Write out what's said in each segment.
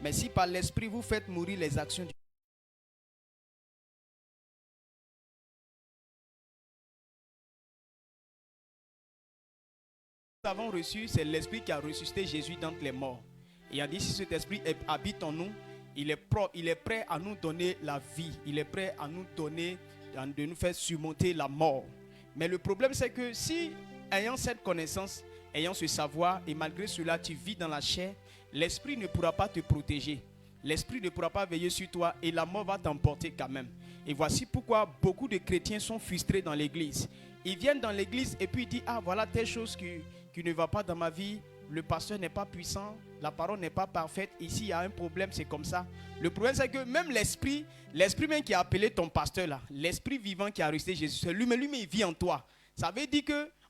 Mais si par l'esprit vous faites mourir les actions du nous avons reçu, c'est l'esprit qui a ressuscité Jésus d'entre les morts. Et il a dit, si cet esprit habite en nous, il est prêt à nous donner la vie. Il est prêt à nous donner, de nous faire surmonter la mort. Mais le problème, c'est que si, ayant cette connaissance, ayant ce savoir, et malgré cela, tu vis dans la chair, l'esprit ne pourra pas te protéger. L'esprit ne pourra pas veiller sur toi et la mort va t'emporter quand même. Et voici pourquoi beaucoup de chrétiens sont frustrés dans l'église. Ils viennent dans l'église et puis ils disent, ah voilà telle chose qui ne va pas dans ma vie. Le pasteur n'est pas puissant, la parole n'est pas parfaite. Ici, il y a un problème, c'est comme ça. Le problème, c'est que même l'esprit même qui a appelé ton pasteur là, l'esprit vivant qui a resté Jésus, c'est lui-même, il vit en toi. Ça veut dire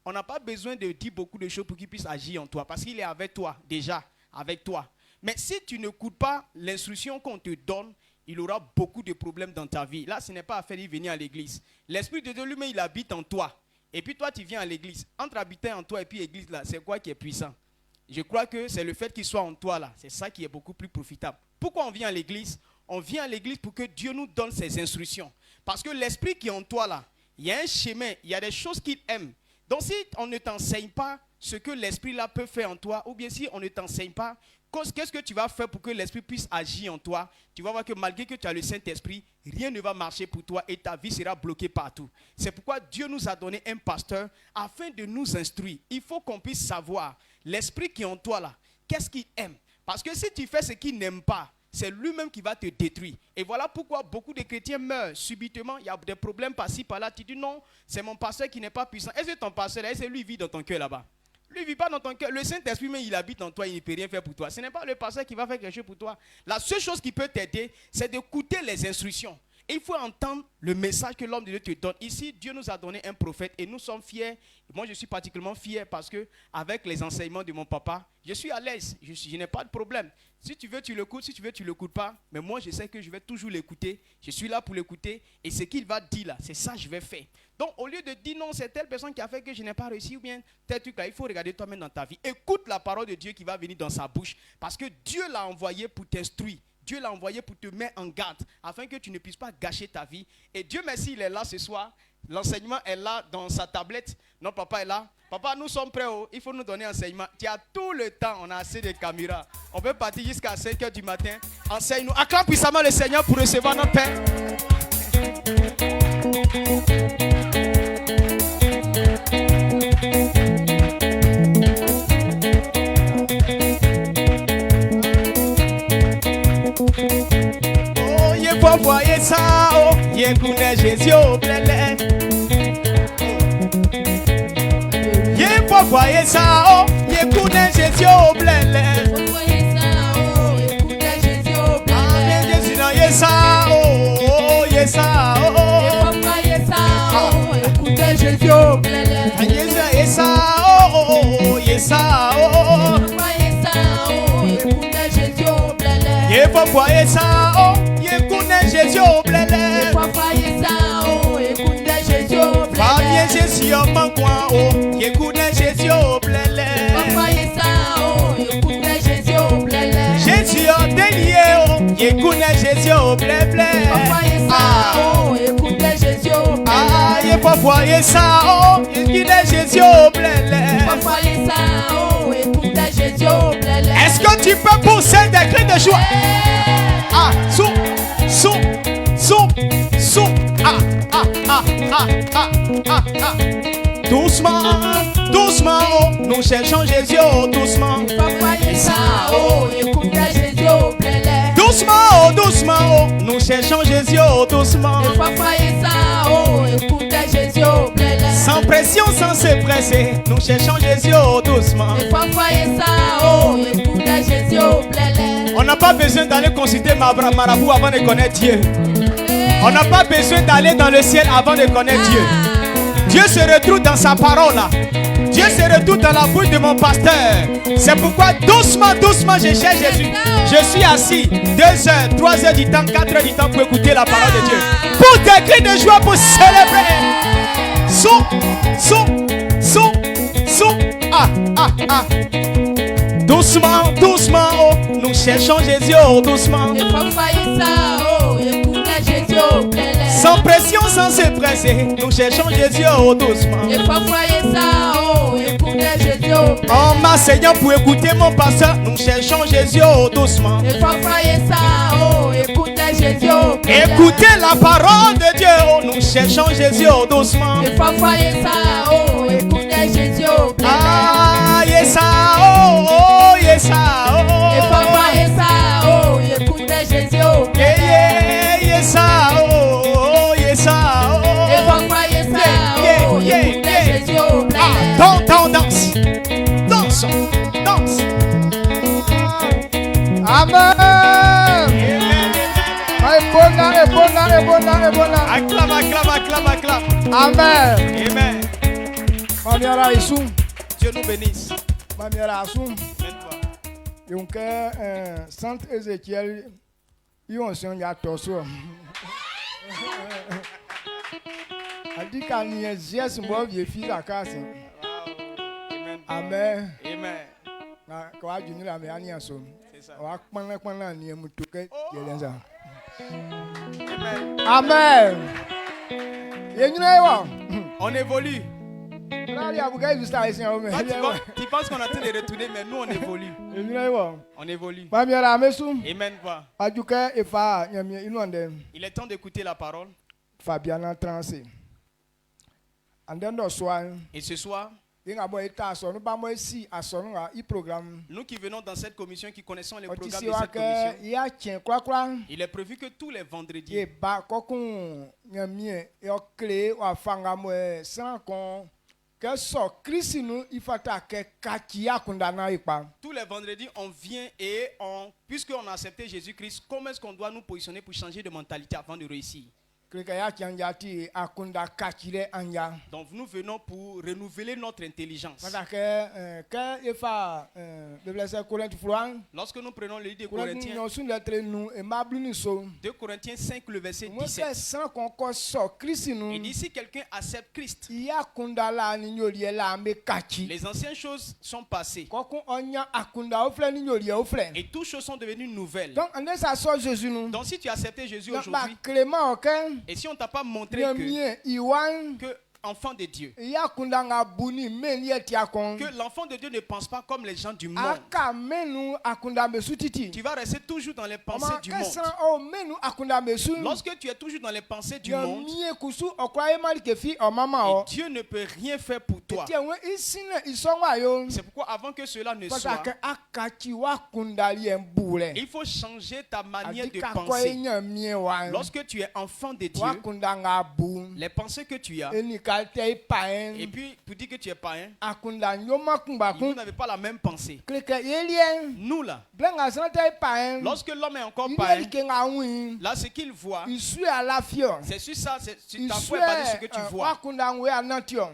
qu'on n'a pas besoin de dire beaucoup de choses pour qu'il puisse agir en toi, parce qu'il est avec toi, déjà, avec toi. Mais si tu n'écoutes pas l'instruction qu'on te donne, il aura beaucoup de problèmes dans ta vie. Là, ce n'est pas affaire d'y venir à l'église. L'esprit de Dieu lui-même, il habite en toi. Et puis toi, tu viens à l'église. Entre habiter en toi et puis l'église là, c'est quoi qui est puissant? Je crois que c'est le fait qu'il soit en toi là. C'est ça qui est beaucoup plus profitable. Pourquoi on vient à l'église? On vient à l'église pour que Dieu nous donne ses instructions. Parce que l'esprit qui est en toi là, il y a un chemin, il y a des choses qu'il aime. Donc si on ne t'enseigne pas ce que l'esprit là peut faire en toi, ou bien si on ne t'enseigne pas, qu'est-ce que tu vas faire pour que l'esprit puisse agir en toi? Tu vas voir que malgré que tu as le Saint-Esprit, rien ne va marcher pour toi et ta vie sera bloquée partout. C'est pourquoi Dieu nous a donné un pasteur afin de nous instruire. Il faut qu'on puisse savoir l'esprit qui est en toi là, qu'est-ce qu'il aime? Parce que si tu fais ce qu'il n'aime pas, c'est lui-même qui va te détruire. Et voilà pourquoi beaucoup de chrétiens meurent subitement. Il y a des problèmes par-ci, par-là. Tu dis non, c'est mon pasteur qui n'est pas puissant. Est-ce que ton pasteur, est-ce que lui vit dans ton cœur là-bas? Lui ne vit pas dans ton cœur. Le Saint-Esprit, mais il habite en toi, il ne peut rien faire pour toi. Ce n'est pas le pasteur qui va faire quelque chose pour toi. La seule chose qui peut t'aider, c'est d'écouter les instructions. Et il faut entendre le message que l'homme de Dieu te donne. Ici, Dieu nous a donné un prophète et nous sommes fiers. Moi, je suis particulièrement fier parce que avec les enseignements de mon papa, je suis à l'aise. Je n'ai pas de problème. Si tu veux, tu l'écoutes. Si tu veux, tu ne l'écoutes pas. Mais moi, je sais que je vais toujours l'écouter. Je suis là pour l'écouter. Et ce qu'il va dire là, c'est ça que je vais faire. Donc, au lieu de dire non, c'est telle personne qui a fait que je n'ai pas réussi ou bien tel truc là, il faut regarder toi-même dans ta vie. Écoute la parole de Dieu qui va venir dans sa bouche. Parce que Dieu l'a envoyé pour t'instruire. Dieu l'a envoyé pour te mettre en garde afin que tu ne puisses pas gâcher ta vie. Et Dieu merci, il est là ce soir. L'enseignement est là dans sa tablette. Notre papa est là. Papa, nous sommes prêts. Il faut nous donner enseignement. Tu as tout le temps. On a assez de caméras. On peut partir jusqu'à 5 h du matin. Enseigne-nous. Acclame puissamment le Seigneur pour recevoir notre Père. Oh, il faut voir ça. Oh, il connaît Jésus au blélé. Il faut voir ça. Oh, il connaît Jésus au blélé. Ça, oh, yes, ça, oh, écoutez Jésus, yes, ça, oh, yes, ça, oh, écoutez Jésus, il faut voir ça, oh, écoutez Jésus, écoutez Jésus, famille Jésus, mon coin, oh, écoutez Jésus, Jésus, délié, oh, écoutez Jésus, Ah, écoutez Jésus, ah, il faut voir ça, oh, écoutez Jésus, Est-ce que tu peux pousser des cris de joie? Ah, sou, doucement, doucement, oh, nous cherchons Jésus, oh, doucement. Doucement, oh, doucement, oh, nous cherchons Jésus, oh, doucement. Sans pression, sans se presser, nous cherchons Jésus, oh, doucement. On n'a pas besoin d'aller consulter Marabout avant de connaître Dieu. On n'a pas besoin d'aller dans le ciel avant de connaître Dieu. Dieu se retrouve dans sa parole là. Dieu se retrouve dans la bouche de mon pasteur. C'est pourquoi doucement, doucement je cherche Jésus. Je suis assis 2 heures, 3 heures du temps, 4 heures du temps pour écouter la parole de Dieu. Pour des cris de joie, pour célébrer. doucement, doucement, oh, nous cherchons Jésus, oh, doucement. Sans pression, sans se presser, nous cherchons Jésus, oh, doucement. Oh, ma Seigneur, pour écouter mon pasteur, nous cherchons Jésus, oh, doucement. Écoutez la parole de Dieu, oh, nous cherchons Jésus, oh, doucement. Ah, yes, oh, oh, yes, oh. Yeah, yeah, yes, oh, yes, oh. Yeah, yeah, yeah. Ah, danse, danse, danse. Amen. Acclame, acclame, acclame, acclame. Amen. Amen. Mamiara Isu. Dieu nous bénisse. Mamiara Asu. Maintenant. Donc, Saint Ézéchiel, ils ont son yatoso. A dit qu'à Niézies, moi, j'ai fait la casse. Amen. Amen. Quand on a dit la meilleure chose, on va prendre la nié mutuke. Amen. On évolue. Tu penses qu'on a tout de retourner, mais nous on évolue. On évolue. Amen. Il est temps d'écouter la parole. Fabiana Transé. Et ce soir, nous qui venons dans cette commission, qui connaissons les programmes de cette commission, il est prévu que tous les vendredis, tous les vendredis, on vient et puisqu'on a accepté Jésus-Christ, comment est-ce qu'on doit nous positionner pour changer de mentalité avant de réussir? Donc nous venons pour renouveler notre intelligence. Lorsque nous prenons le livre de Corinthiens, 2 Corinthiens 5, le verset 17, il dit si quelqu'un accepte Christ, les anciennes choses sont passées et toutes choses sont devenues nouvelles. Donc si tu as accepté Jésus aujourd'hui, et si on ne t'a pas montré que enfant de Dieu, que l'enfant de Dieu ne pense pas comme les gens du monde, tu vas rester toujours dans les pensées du monde. Lorsque tu es toujours dans les pensées du monde, et Dieu ne peut rien faire pour toi. C'est pourquoi avant que cela ne soit, il faut changer ta manière de penser. Lorsque tu es enfant de Dieu, les pensées que tu as, et puis pour dire que tu es païen, vous n'avez pas la même pensée. Nous là, lorsque l'homme est encore païen, là ce qu'il voit, c'est sur ça, ta foi est basée sur ce que tu vois.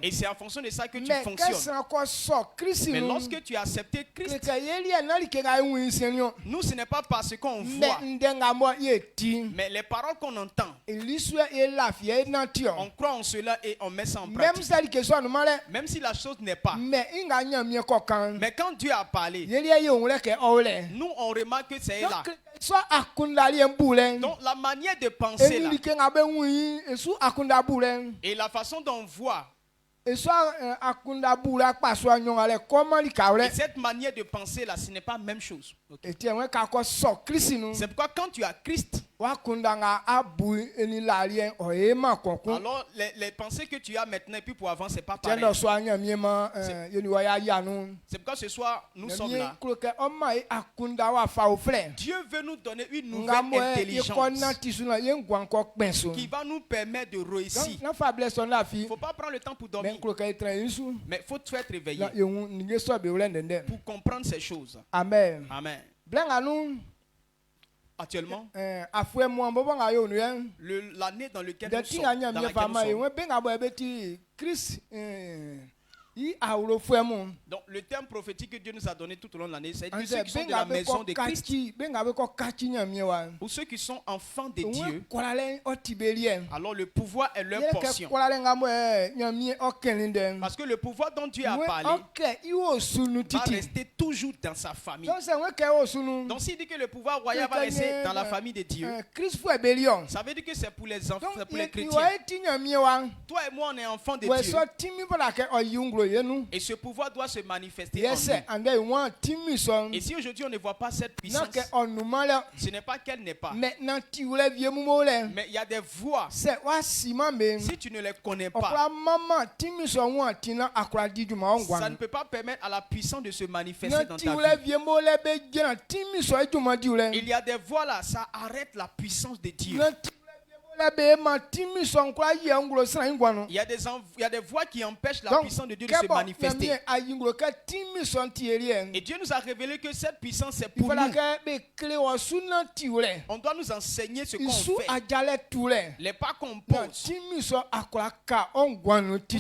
Et c'est en fonction de ça que tu fonctionnes. Mais lorsque tu as accepté Christ, nous ce n'est pas parce qu'on voit, mais les paroles qu'on entend, on croit en cela et on met ça en pratique. Même si la chose n'est pas. Mais quand Dieu a parlé, nous on remarque que c'est là. Donc la manière de penser là, et la façon dont on voit, et cette manière de penser là, ce n'est pas la même chose. Okay. C'est pourquoi quand tu as Christ, alors les pensées que tu as maintenant et puis pour avant, c'est pas pareil. C'est pourquoi ce soir nous sommes là. Dieu veut nous donner une nouvelle intelligence qui va nous permettre de réussir. Il ne faut pas prendre le temps pour dormir, mais il faut te faire réveiller pour comprendre ces choses. Amen. Amen. Actuellement, l'année dans laquelle nous sommes, Donc le terme prophétique que Dieu nous a donné tout au long de l'année, c'est que ceux qui sont de la maison de Christ, ou ceux qui sont enfants de Dieu, alors le pouvoir est leur portion. Parce que le pouvoir dont Dieu a parlé va rester toujours dans sa famille. Donc s'il dit que le pouvoir royal va rester dans la famille de Dieu, ça veut dire que c'est pour les enfants, pour les chrétiens. Toi et moi, on est enfants de Dieu. Et ce pouvoir doit se manifester en nous. Et si aujourd'hui on ne voit pas cette puissance, ce n'est pas qu'elle n'est pas. Mais il y a des voix. Si tu ne les connais pas, ça ne peut pas permettre à la puissance de se manifester dans ta vie. Il y a des voix là, ça arrête la puissance de Dieu. Il y a des voix qui empêchent la puissance de Dieu de se manifester. Et Dieu nous a révélé que cette puissance c'est pour nous. On doit nous enseigner ce qu'on fait. Les pas qu'on pose. Pour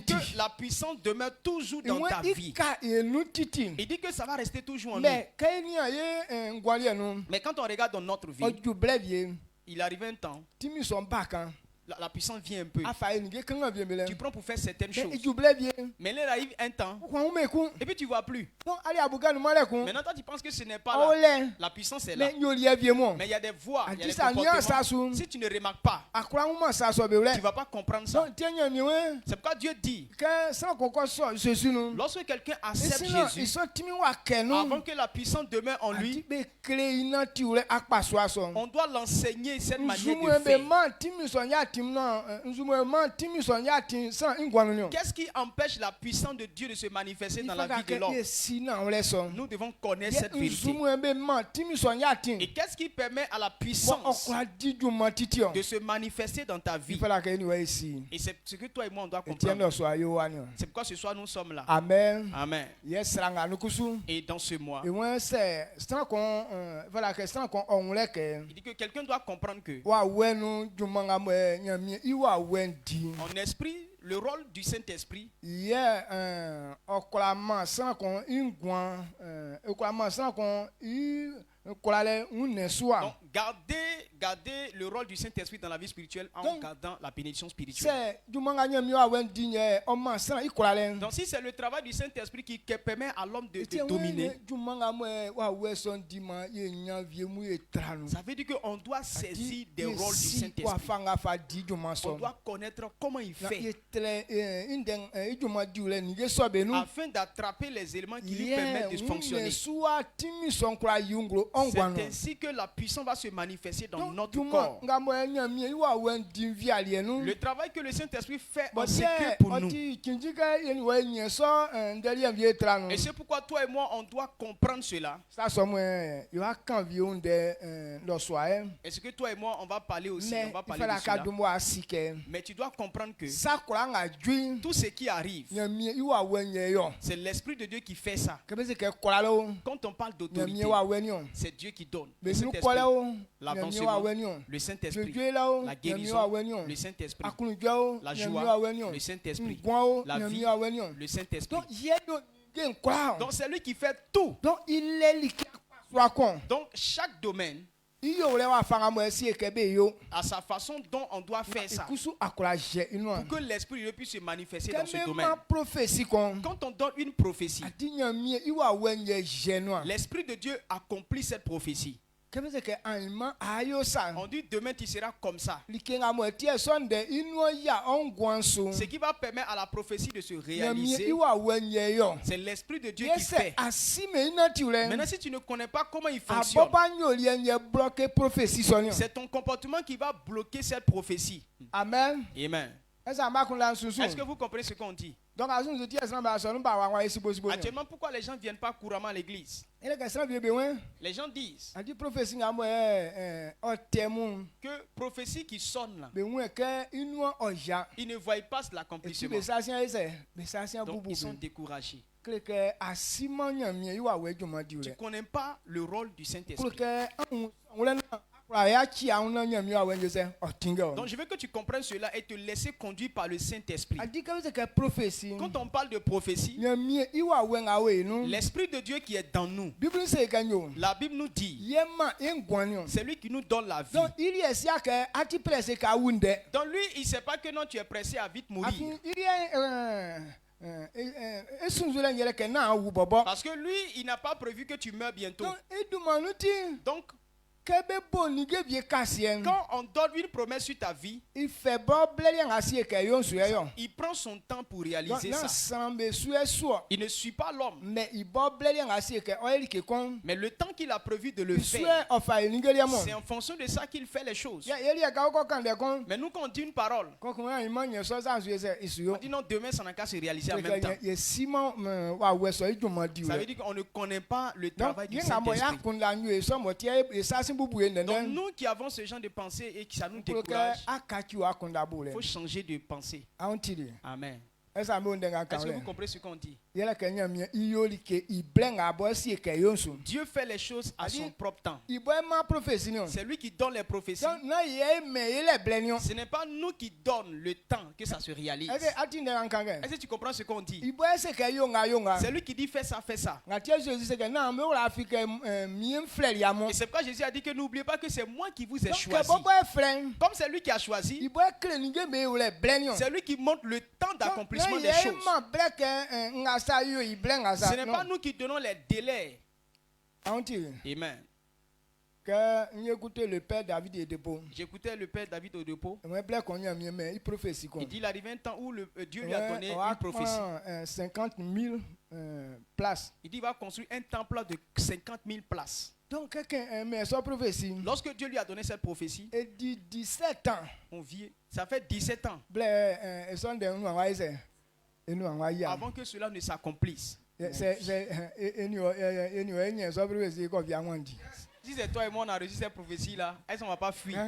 que la puissance demeure toujours dans ta vie. Il dit que ça va rester toujours en nous. Mais quand on regarde dans notre vie, il arrive un temps, la puissance vient un peu. Tu prends pour faire certaines choses. Mais là, il arrive un temps, et puis tu ne vois plus. Maintenant, toi, tu penses que ce n'est pas là. La puissance est là. Mais il y a des voix, il y a des comportements. Si tu ne remarques pas, tu ne vas pas comprendre ça. C'est pourquoi Dieu dit, lorsque quelqu'un accepte Jésus, avant que la puissance demeure en lui, on doit l'enseigner cette manière de faire. Qu'est-ce qui empêche la puissance de Dieu de se manifester dans la vie de l'homme? Nous devons connaître cette vérité. Et qu'est-ce qui permet à la puissance de se manifester dans ta vie? Et c'est ce que toi et moi on doit comprendre. C'est pourquoi ce soir nous sommes là. Amen. Amen. Et dans ce mois, il dit que quelqu'un doit comprendre que en esprit, le rôle du Saint-Esprit, donc, garder le rôle du Saint-Esprit dans la vie spirituelle en gardant la bénédiction spirituelle. Donc si c'est le travail du Saint-Esprit qui permet à l'homme de dominer, ça veut dire qu'on doit saisir des rôles du Saint-Esprit. On doit connaître comment il fait afin d'attraper les éléments qui lui permettent de fonctionner. C'est ainsi que la puissance va se manifester dans notre corps. Le travail que le Saint-Esprit fait en secret pour nous. Et c'est pourquoi toi et moi, on doit comprendre cela. Est-ce que toi et moi, on va parler aussi, on va parler de cela. Mais tu dois comprendre que tout ce qui arrive, c'est l'Esprit de Dieu qui fait ça. Quand on parle d'autorité, c'est Dieu qui donne. Le Saint-Esprit, l'avancement, le Saint-Esprit, la guérison, le Saint-Esprit, la joie, le Saint-Esprit, la vie, le Saint-Esprit. Donc c'est lui qui fait tout. Donc chaque domaine à sa façon dont on doit faire ça pour que l'Esprit puisse se manifester dans ce domaine. Quand on donne une prophétie, l'Esprit de Dieu accomplit cette prophétie. On dit demain tu seras comme ça. Ce qui va permettre à la prophétie de se réaliser, c'est l'Esprit de Dieu qui fait. Maintenant si tu ne connais pas comment il fonctionne, c'est ton comportement qui va bloquer cette prophétie. Amen. Amen. Est-ce que vous comprenez ce qu'on dit? Actuellement, pourquoi les gens ne viennent pas couramment à l'église? Les gens disent que prophétie qui sonne là, ils ne voient pas l'accomplissement. Donc ils sont découragés. Tu ne connais pas le rôle du Saint-Esprit. Donc je veux que tu comprennes cela et te laisser conduire par le Saint-Esprit. Quand on parle de prophétie, l'Esprit de Dieu qui est dans nous, la Bible nous dit, c'est lui qui nous donne la vie. Dans lui, il ne sait pas que non, tu es pressé à vite mourir. Parce que lui, il n'a pas prévu que tu meurs bientôt. Donc, quand on donne une promesse sur ta vie, il prend son temps pour réaliser ça. Il ne suit pas l'homme. Mais le temps qu'il a prévu de le faire, c'est en fonction de ça qu'il fait les choses. Mais nous, quand on dit une parole, on dit non, demain ça n'a qu'à se réaliser en même temps. Ça veut dire qu'on ne connaît pas le travail du Saint-Esprit. Donc nous qui avons ce genre de pensée et que ça nous décourage, il faut changer de pensée. Amen. Est-ce que vous comprenez ce qu'on dit? Dieu fait les choses à son propre temps. C'est lui qui donne les prophéties. Ce n'est pas nous qui donnons le temps que ça se réalise. Est-ce que tu comprends ce qu'on dit? C'est lui qui dit fais ça, fais ça. Et c'est pourquoi Jésus a dit que n'oubliez pas que c'est moi qui vous ai choisi. Comme c'est lui qui a choisi, c'est lui qui montre le temps d'accomplissement des choses. Ce n'est pas nous qui donnons les délais. Amen. J'ai écouté le père David Oyedepo. J'écoutais le père David Oyedepo. Il dit il arrive un temps où Dieu lui a donné une prophétie. 50 000 places. Il dit il va construire un temple de 50 000 places. Donc, lorsque Dieu lui a donné cette prophétie, il dit 17 ans. Ça fait 17 ans. Avant que cela ne s'accomplisse. Si c'est toi et moi on a reçu cette prophétie là, est-ce qu'on ne va pas fuir?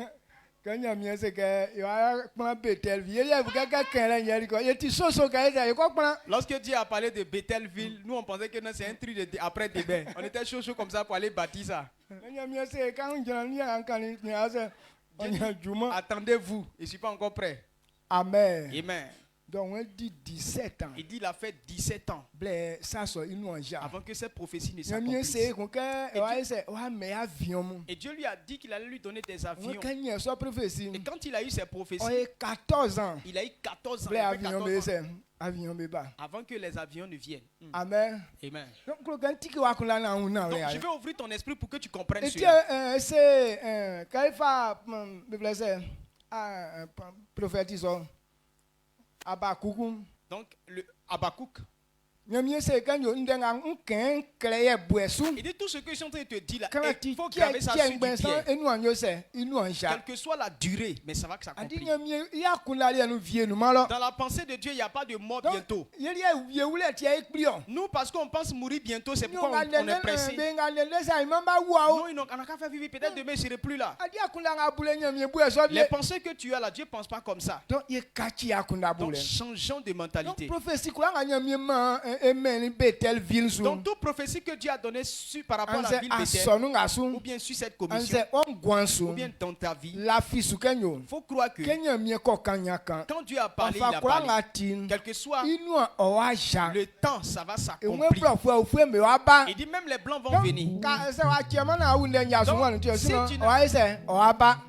Lorsque Dieu a parlé de Bethelville, nous on pensait que c'est un truc après débat. On était chaud comme ça pour aller bâtir ça. Attendez-vous, je ne suis pas encore prêt. Amen. Amen. Donc on dit 17 ans. Il dit il a fait 17 ans. Avant que cette prophétie ne s'accomplisse. Et Dieu lui a dit qu'il allait lui donner des avions. Et quand il a eu ces prophéties, il a eu 14 ans. Avant que les avions ne viennent. Amen. Amen. Donc, je vais ouvrir ton esprit pour que tu comprennes cela. C'est donc le Habakkuk. Il dit tout ce que je suis en train de te dire là, il faut graver ça sur du pierre. Quelle que soit la durée, mais ça va que ça accomplit. Dans la pensée de Dieu, il n'y a pas de mort bientôt. Nous, parce qu'on pense mourir bientôt, c'est pourquoi on est pressé. Nous, on n'a qu'à faire vivre, peut-être demain je ne serai plus là. Les pensées que tu as là, Dieu ne pense pas comme ça. Donc changeons de mentalité. Donc toute prophétie que Dieu a donnée par rapport à la ville Bethel, ou bien sur cette commission, ou bien dans ta vie, il faut croire que quand Dieu a parlé, il a parlé. Quel que soit le temps, ça va s'accomplir. Il dit même les blancs vont venir. Donc,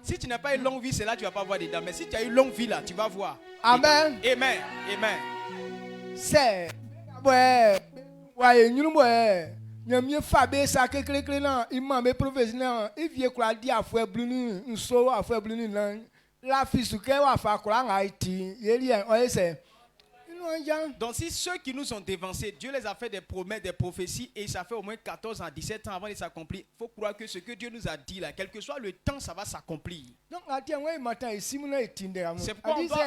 si tu n'as pas une longue vie, c'est là que tu ne vas pas voir dedans. Mais si tu as une longue vie là, tu vas voir. Amen. Amen. Amen. C'est donc si ceux qui nous ont dévancés, Dieu les a fait des promesses, des prophéties, et ça fait au moins 14 ans, 17 ans avant de s'accomplir. Il faut croire que ce que Dieu nous a dit là, quel que soit le temps, ça va s'accomplir. C'est pourquoi on doit...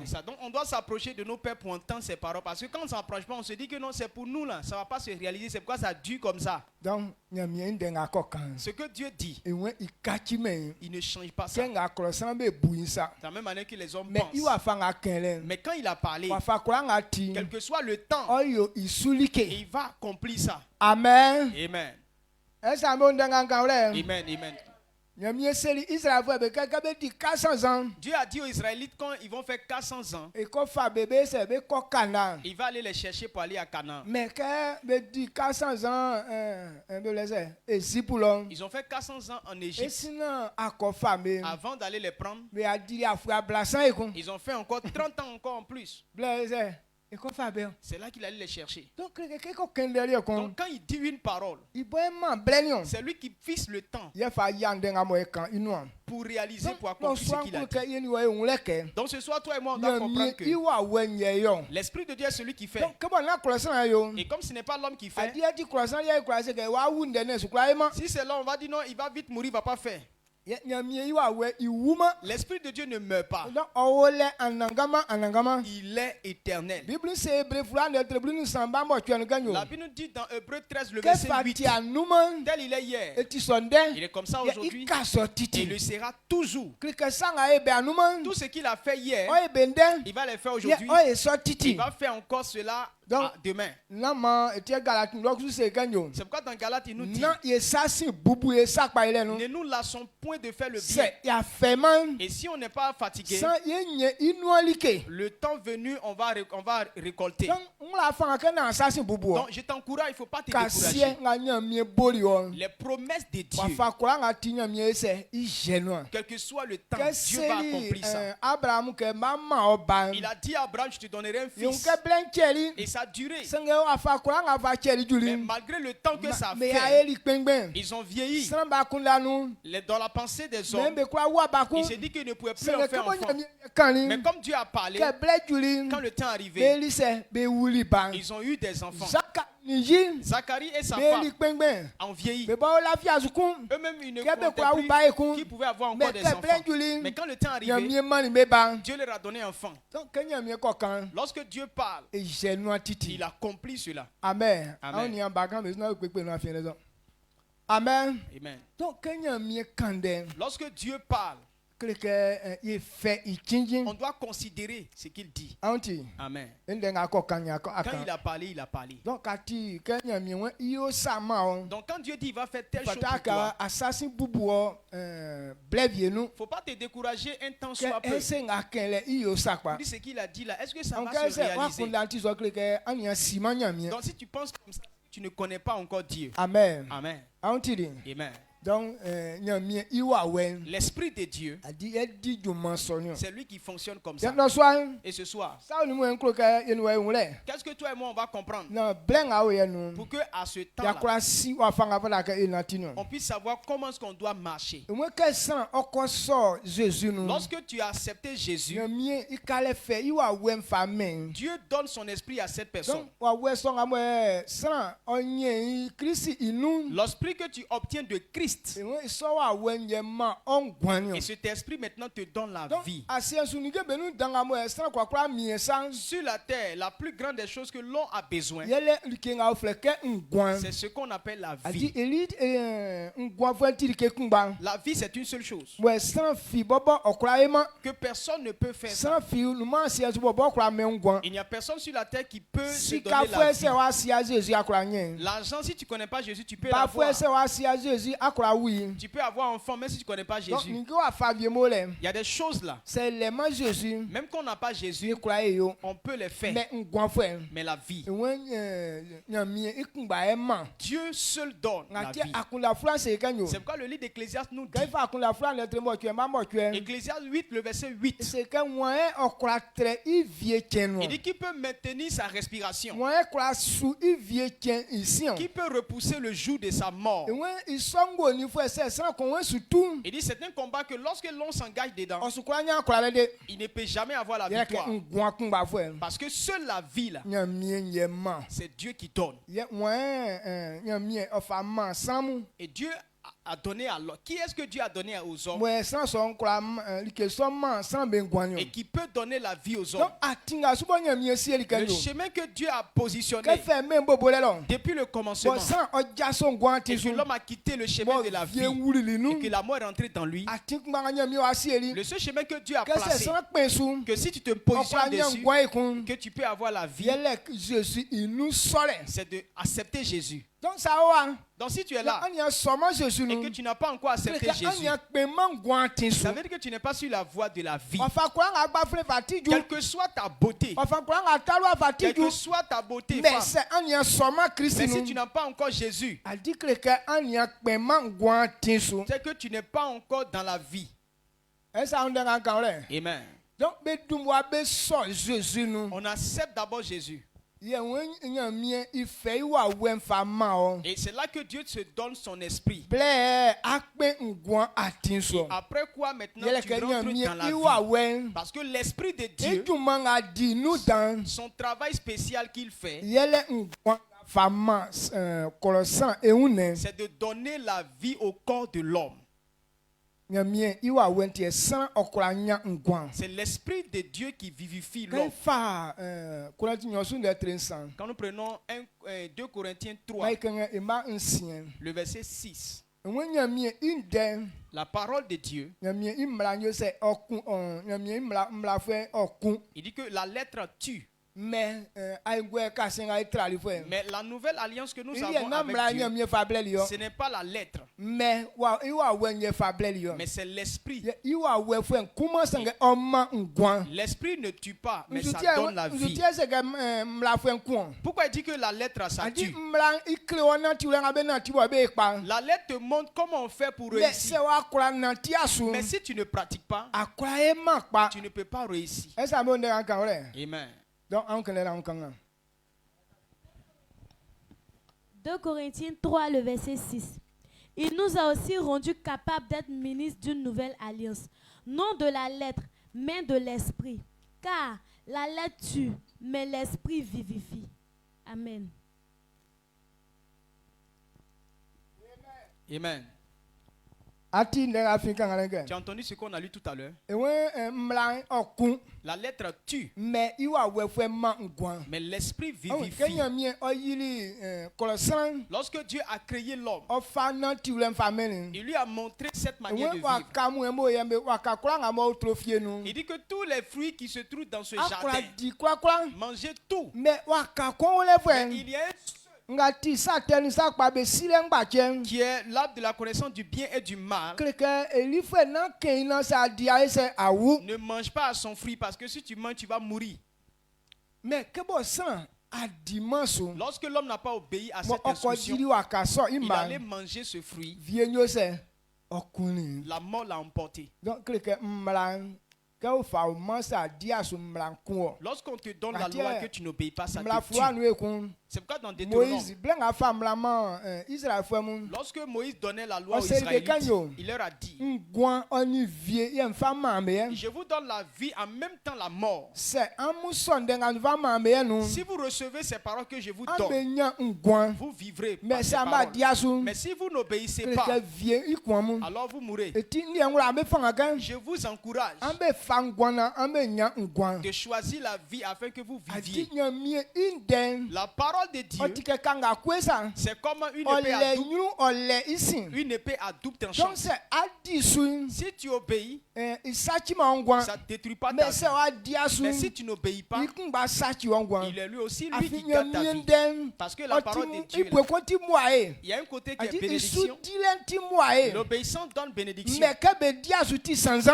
Ça. Donc on doit s'approcher de nos pères pour entendre ces paroles. Parce que quand on ne s'approche pas, on se dit que non, c'est pour nous là. Ça ne va pas se réaliser. C'est pourquoi ça dure comme ça. Donc, ce que Dieu dit, il ne change pas ça. De la même manière que les hommes pensent. Mais quand il a parlé, quel que soit le temps, il va accomplir ça. Amen. Amen. Amen. Amen. Dieu a dit aux Israélites quand ils vont faire 400 ans, il va aller les chercher pour aller à Canaan. Mais Ils ont fait 400 ans en Égypte. Avant d'aller les prendre, ils ont fait encore 30 ans encore en plus. C'est là qu'il allait les chercher. Donc quand il dit une parole, c'est lui qui fixe le temps pour réaliser, pour accomplir ce qu'il a dit. Donc ce soir, toi et moi, on doit comprendre que l'Esprit de Dieu est celui qui fait. Et comme ce n'est pas l'homme qui fait, si c'est l'homme, on va dire non, il va vite mourir, il ne va pas faire. L'Esprit de Dieu ne meurt pas. Il est éternel. La Bible nous dit dans Hébreux 13, le verset 8, tel il est hier, il est comme ça aujourd'hui, et il le sera toujours. Tout ce qu'il a fait hier, il va le faire aujourd'hui, il va faire encore cela demain. C'est pourquoi dans Galates il nous dit, ne nous lassons point de faire le bien. Et si on n'est pas fatigué, le temps venu, on va récolter. Donc je t'encourage, il ne faut pas te décourager. Les promesses de Dieu, quel que soit le temps, Dieu va accomplir ça. Il a dit à Abraham, je te donnerai un fils. Et ça a duré. Mais malgré le temps que ça a fait, ils ont vieilli. Dans la pensée des hommes, il s'est dit qu'il ne pouvait plus en faire enfant. Mais comme Dieu a parlé, quand le temps est arrivé, ils ont eu des enfants. Zacharie et sa femme ont vieilli. Eux-mêmes, ils ne comptaient plus qui pouvaient avoir encore des enfants. Mais quand le temps est arrivé, Dieu leur a donné un enfant. Lorsque Dieu parle, il accomplit cela. Amen. Amen. Amen. Donc, lorsque Dieu parle, on doit considérer ce qu'il dit. Amen. Quand il a parlé, il a parlé. Donc quand Dieu dit il va faire telle chose pour toi, il ne faut pas te décourager un temps soit peu. Dis ce qu'il a dit là, est-ce que ça va se réaliser? Donc si tu penses comme ça, tu ne connais pas encore Dieu. Amen. Amen. Amen. Donc, l'Esprit de Dieu, c'est lui qui fonctionne comme ça. Et ce soir, qu'est-ce que toi et moi on va comprendre pour que à ce temps-là, on puisse savoir comment est-ce qu'on doit marcher. Lorsque tu as accepté Jésus, Dieu donne son esprit à cette personne. L'esprit que tu obtiens de Christ, et cet esprit maintenant te donne la vie. Sur la terre, la plus grande des choses que l'on a besoin, c'est ce qu'on appelle la vie. La vie, c'est une seule chose que personne ne peut faire ça. Il n'y a personne sur la terre qui peut se donner la vie. L'argent, si tu ne connais pas Jésus, tu peux l'avoir. Tu peux avoir un enfant, même si tu ne connais pas Jésus. Il y a des choses là. Même quand on n'a pas Jésus, on peut les faire. Mais la vie, Dieu seul donne la vie. C'est pourquoi le livre d'Ecclésiaste nous dit, Ecclésiaste 8, le verset 8, il dit qu'il peut maintenir sa respiration, qui peut repousser le jour de sa mort. Il dit c'est un combat que lorsque l'on s'engage dedans, il ne peut jamais avoir la victoire. Parce que seule la vie là, c'est Dieu qui donne. Et Dieu a donné à l'homme. Qui est-ce que Dieu a donné aux hommes? Moi sans son clam like somme sans ben guanyo. Et qui peut donner la vie aux hommes. Donc atinga suba nyamie si Le elikanyo. chemin que Dieu a positionné Que fait même bobolelo. depuis le commencement. Bon sans ojason guanti Et que su. l'homme a quitté le chemin de la vie. Et que la mort est entrée dans lui. Atinga nyamie wa si eli. Le seul chemin que Dieu a Que c'est placé, sans pensu. que si tu te positionnes dessus, dessus, que tu peux avoir la vie, Jésus il nous saurait. c'est d'accepter Jésus. Donc ça va. Donc si tu es là On y a seulement Jésus et que tu n'as pas encore accepté Jésus, ça veut dire que tu n'es pas sur la voie de la vie. Quelle que soit ta beauté, quelle que soit ta beauté, mais femme, mais si tu n'as pas encore Jésus, c'est que tu n'es pas encore dans la vie. Amen. Donc, On accepte d'abord Jésus. Et c'est là que Dieu te donne son esprit. après Après quoi maintenant tu rentres dans la vie. Parce que l'esprit de Dieu, son travail spécial qu'il fait, c'est de donner la vie au corps de l'homme. C'est l'esprit de Dieu qui vivifie l'homme. Quand nous prenons 2 Corinthiens 3, le verset 6, la parole de Dieu, il dit que la lettre tue. Mais la nouvelle alliance que nous avons avec Dieu, ce n'est pas la lettre, mais c'est l'esprit. L'esprit ne tue pas, mais ça donne la vie. Pourquoi il dit que la lettre ça tue? La lettre te montre comment on fait pour réussir. Mais si tu ne pratiques pas, tu ne peux pas réussir. Amen. 2 Corinthiens 3, le verset 6. Il nous a aussi rendus capables d'être ministres d'une nouvelle alliance, non de la lettre, mais de l'esprit. Car la lettre tue, mais l'esprit vivifie. Amen. Amen. Tu as entendu ce qu'on a lu tout à l'heure? La lettre tue, mais l'esprit vivifie. Lorsque Dieu a créé l'homme, il lui a montré cette manière de vivre. Il dit que tous les fruits qui se trouvent dans ce jardin, mangez tout. Mais il y a qui est l'arbre de la connaissance du bien et du mal. Ne mange pas à son fruit parce que si tu manges, tu vas mourir. Mais lorsque l'homme n'a pas obéi à cette instruction, il allait manger ce fruit. La mort l'a emporté. Lorsqu'on te donne la loi que tu n'obéis pas, ça te tue. C'est pourquoi dans Deutéronome, lorsque Moïse donnait la loi aux Israélites, il leur a dit: je vous donne la vie en même temps la mort. Si vous recevez ces paroles que je vous donne, vous vivrez par ces paroles. Mais si vous n'obéissez pas, alors vous mourrez. Je vous encourage de choisir la vie afin que vous viviez. La parole de Dieu, c'est comme une épée à double tranchant. Si tu obéis, ça ne détruit pas ta vie. Mais si tu n'obéis pas, il est lui aussi lui qui garde ta vie. Parce que la parole de Dieu, il y a un côté qui est bénédiction. L'obéissance donne bénédiction.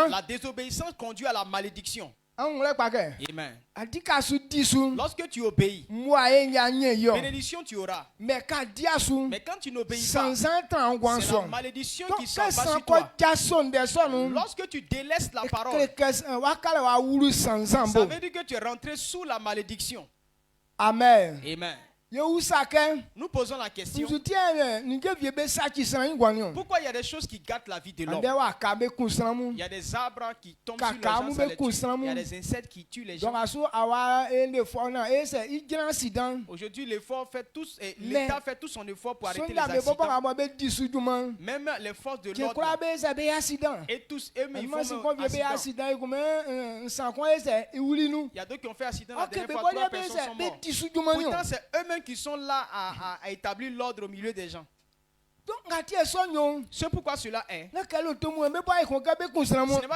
La désobéissance conduit à la malédiction. Amen. Lorsque tu obéis, bénédiction tu auras. Mais quand tu n'obéis pas, c'est la malédiction qui s'en va sur toi. Lorsque tu délaisses la parole, ça veut dire que tu es rentré sous la malédiction. Amen. Amen. Nous posons la question. Pourquoi Pourquoi il y a des choses qui gâtent la vie de l'homme? Il y a des arbres qui tombent sur les gens, ça les tue. Il y a des insectes qui tuent les gens. Aujourd'hui, l'État fait tout son effort pour arrêter les accidents. Même les forces de l'ordre et tous eux, ils font accident. Il y a d'autres qui ont fait accident la dernière fois, 3 personnes sont mortes. Pourtant, c'est eux-mêmes qui sont là à établir l'ordre au milieu des gens. C'est pourquoi cela est. Ce n'est pas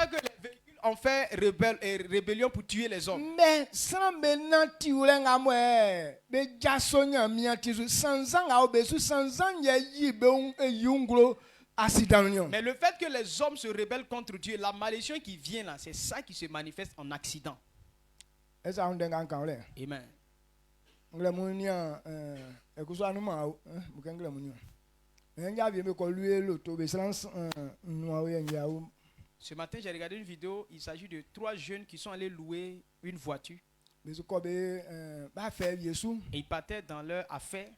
que les véhicules ont fait rébellion pour tuer les hommes. Mais le fait que les hommes se rebellent contre Dieu, la malédiction qui vient là, c'est ça qui se manifeste en accident. Amen. Ce matin, j'ai regardé une vidéo. Il s'agit de 3 jeunes qui sont allés louer une voiture. Et ils partaient dans leur affaire.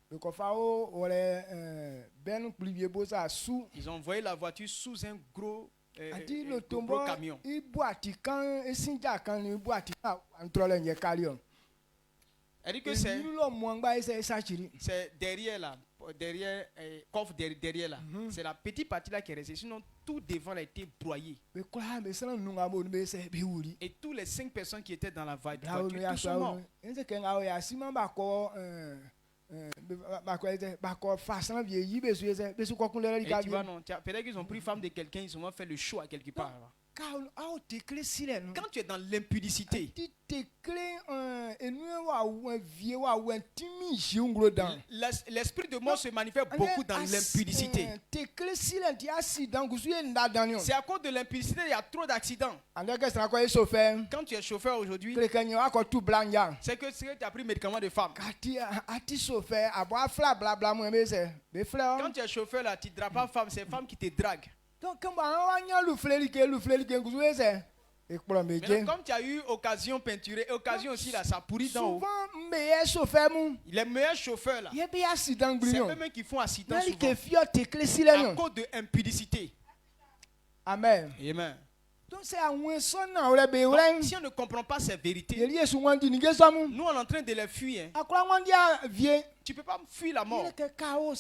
Ils ont envoyé la voiture sous un gros camion. Elle dit que c'est derrière là, coffre derrière là. C'est la petite partie là qui est restée. Sinon, tout devant a été broyé. Et tous les 5 personnes qui étaient dans la voiture, tous sont morts. Et tu vois, non, peut-être qu'ils ont pris femme de quelqu'un, ils ont fait le show à quelque part. Quand tu es dans l'impudicité, l'esprit de mort se manifeste beaucoup dans l'impudicité. C'est à cause de l'impudicité qu'il y a trop d'accidents. Quand tu es chauffeur aujourd'hui, c'est que tu as pris médicament de femme. Quand tu es chauffeur là, tu ne dragues pas femme, c'est femme qui te drague. Mais comme tu as eu occasion peinturée, occasion aussi là, ça pourrit dans haut. Les meilleurs chauffeurs là, c'est eux-mêmes qui font accident souvent à cause de impudicité. Amen. Amen. Donc, si on ne comprend pas ces vérités, nous on est en train de les fuir. Tu ne peux pas fuir la mort. Quand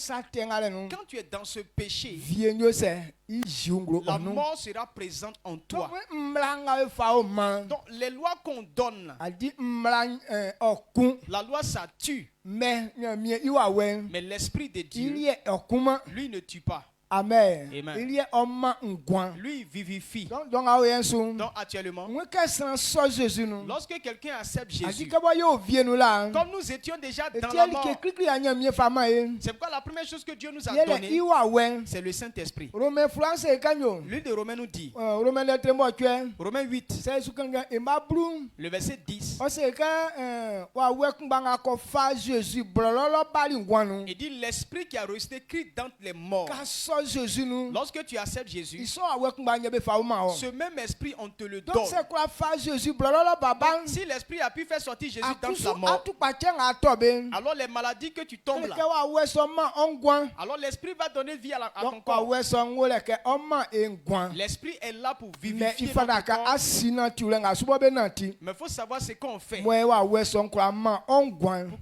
tu es dans ce péché, la mort sera présente en toi. Donc les lois qu'on donne, la loi ça tue. Mais l'esprit de Dieu, lui ne tue pas. Amen. Amen. Lui vivifie. Donc actuellement, lorsque quelqu'un accepte Jésus, comme nous étions déjà dans la mort, c'est pourquoi la première chose que Dieu nous a donnée, c'est le Saint-Esprit. L'une de Romains nous dit, Romains 8, le verset 10, il dit l'Esprit qui a ressuscité crie dans les morts. Lorsque tu acceptes Jésus, ce même esprit, on te le donne. Si l'esprit a pu faire sortir Jésus dans la mort, alors les maladies que tu tombes là, alors l'esprit va donner vie à ton corps. L'esprit est là pour vivifier notre corps. Mais il faut savoir ce qu'on fait pour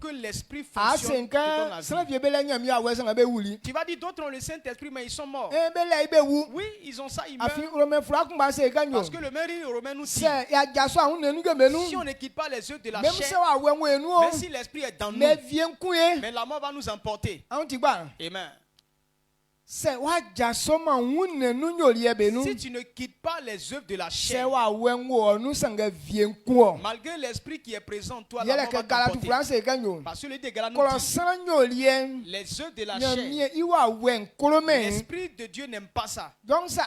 que l'esprit fonctionne, te donne la vie. Tu vas dire d'autres ont le Saint-Esprit mais ils sont morts. Oui, ils ont ça, ils meurent. Parce que le Romain nous dit, si on ne quitte pas les œuvres de la chair, même si l'esprit est dans nous, mais la mort va nous emporter. Amen. Si tu ne quittes pas les œuvres de la chair, malgré l'esprit qui est présent en toi, la mort va t'emporter. Parce que le Galates nous dit, les œuvres de la chair, l'esprit de Dieu n'aime pas ça. Donc si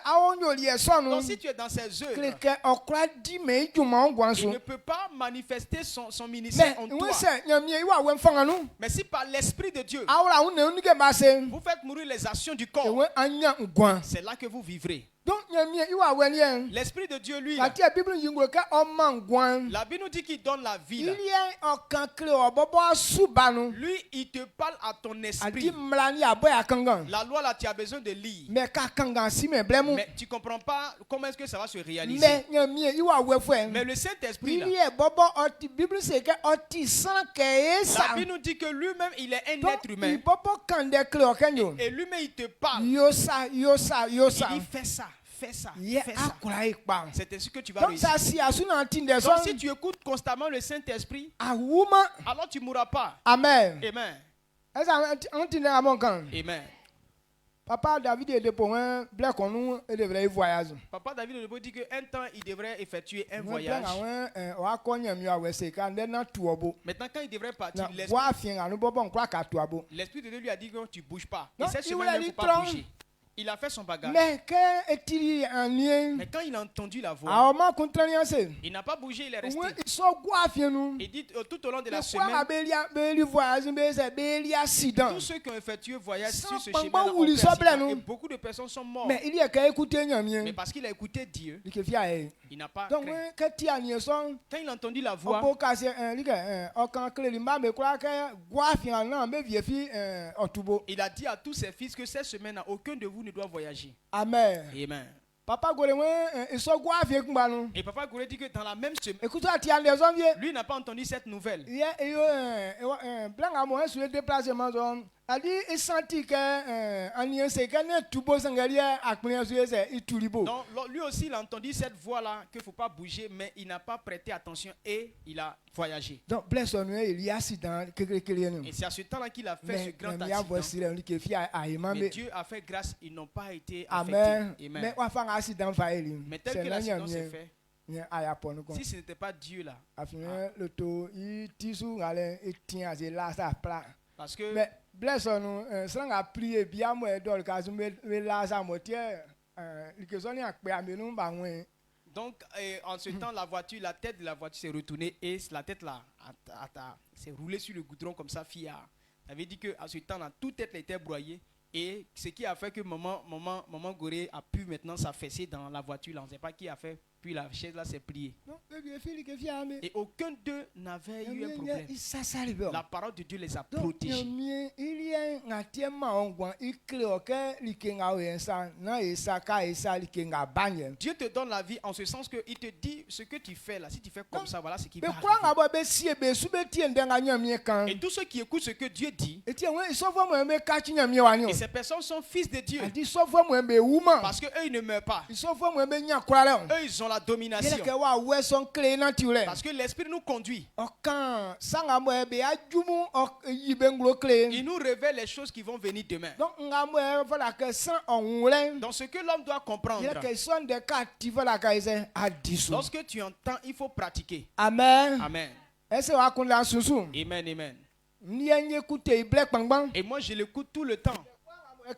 tu es dans ces œuvres, il ne peut pas manifester son ministère en toi. Mais si par l'esprit de Dieu, vous faites mourir les actions du corps, c'est là que vous vivrez. Donc nyamie iwa wenien. L'Esprit de Dieu, lui, La là, tia Bible yingo ka omangwan. la Bible nous dit qu'il donne la vie. Il Là. y a un cancre au bobo subanu. Lui, il te parle à ton A dit esprit. mlani aboya kangan. La loi, là, tu as besoin de lire. Mais ka kangan si me blemu. Mais tu ne comprends pas comment est-ce que ça va se réaliser. Mais nyamie iwa wefwe. Mais le Saint-Esprit, là, Il y a bobo oti Bible c'est que oti sans que la ça. Bible nous dit que lui-même, il est un Donc être humain. il bobo kande kle kanyo. Et lui-même, il te parle. Yosa. Il dit fais ça, fais ça, Ye fais ça. akura ikpa. C'est ainsi que tu vas Donc réussir. ça si asu na tinde Donc son. si tu écoutes constamment le Saint-Esprit, A woman. alors tu ne mourras pas. Amen. Amen. Est-ce que tinde a mon kan? Amen. Papa David est pour un black on nous et devrait voyager. Papa David Olebo dit qu'un temps, il devrait effectuer un Moi, voyage. on a connu mieux à West quand on a tout beau. Maintenant, quand il devrait partir, Na wa fin à nous bon quoi qu'à tout beau. l'Esprit de Dieu lui a dit que tu ne bouges pas. Non, Et cette il semaine, voulait il ne faut aller pas trop. bouger. Il a fait son bagage. Mais quand est-il en lien? Mais quand il a entendu la voix, Ah, on contraint c'est. il n'a pas bougé, il est resté. Oui, ils sont quoi fin nous? Il dit tout au long de la Le quoi semaine, à Béli voyage mais c'est Béli accident. tous ceux qui ont effectué voyage Sans sur ce pamba chemin, ou les sabla, non? et beaucoup de personnes sont mortes. Mais il y a qu'à écouter Mais nyamien. parce qu'il a écouté Dieu, Il fait fier. il n'a pas Donc craint. quand tu as nié son Quand il a entendu la on voix, peut casser un ligue au camp clé limba mais quoi que quoi finalement mais vieux fille en tubo. il a dit à tous ses fils que cette semaine, aucun de vous ne doit voyager. Amen. Amen. Papa Golewe, ils sont quoi avec moi non? Et Papa Gouré dit que dans la même semaine, Écoute, tu as des hommes, lui n'a pas entendu cette nouvelle. il y a blanc à moi sur le déplacement zone. A dit, il sentit que en y c'est qu'un tout beau sangaria à connaître c'est il tout libo. Donc lui aussi, il a entendu cette voix-là qu'il ne faut pas bouger, mais il n'a pas prêté attention et il a voyagé. Donc bless on il y a accident que Et c'est à ce temps-là qu'il a fait mais ce grand il y a accident. voici là qui fait à Mais imam. Dieu a fait grâce, ils n'ont pas été Amen. affectés. Mais Amen. on fait un accident failli. Mais tel que l'accident s'est fait, si ce n'était pas Dieu là, le taux il tissu allait et tient à là ça plat. parce que Mais bless on sans a prier bien moi dans le cas où là ça moitié que son a pris à nous ba donc en ce temps, la tête de la voiture s'est retournée et la tête là s'est roulée sur le goudron comme ça, fia. Ça veut dire qu'à ce temps là, toute tête était broyée et ce qui a fait que maman Goré a pu maintenant s'affaisser dans la voiture là. On ne sait pas qui a fait, puis la chaise là s'est pliée. Et aucun d'eux n'avait eu un problème. La parole de Dieu les a protégés. Il y a un témoin il crée que likenga wensa na isaka isa likenga banye. Dieu te donne la vie en ce sens que il te dit ce que tu fais là. Si tu fais comme ça, voilà ce qui va Mais quoi arriver. nga be sie be su be tie ndenga nyamie kan. Et tous ceux qui écoutent ce que Dieu dit, Et tiens ouais so fo mo me ka chi nyamie wa et ni. ces personnes sont fils de Dieu. A dit so fo mo be woman. Parce que eux ils ne meurent pas. So fo mo be nya kura le. Eux ils ont la domination. Yele ke wa we son clé na tiure. Parce que l'esprit nous conduit. O kan sanga mo be ajumu o yibe nglo clé. Il nous révèle les choses qui vont venir demain. Donc nga mo voilà que sans on le. Donc ce que l'homme doit comprendre, Yele ke son de ka ti voilà ka ise adisu. lorsque tu entends, il faut pratiquer. Amen. Amen. Est-ce wa kun la susu? Amen, amen. Ni écouter black bang. Et moi je l'écoute tout le temps.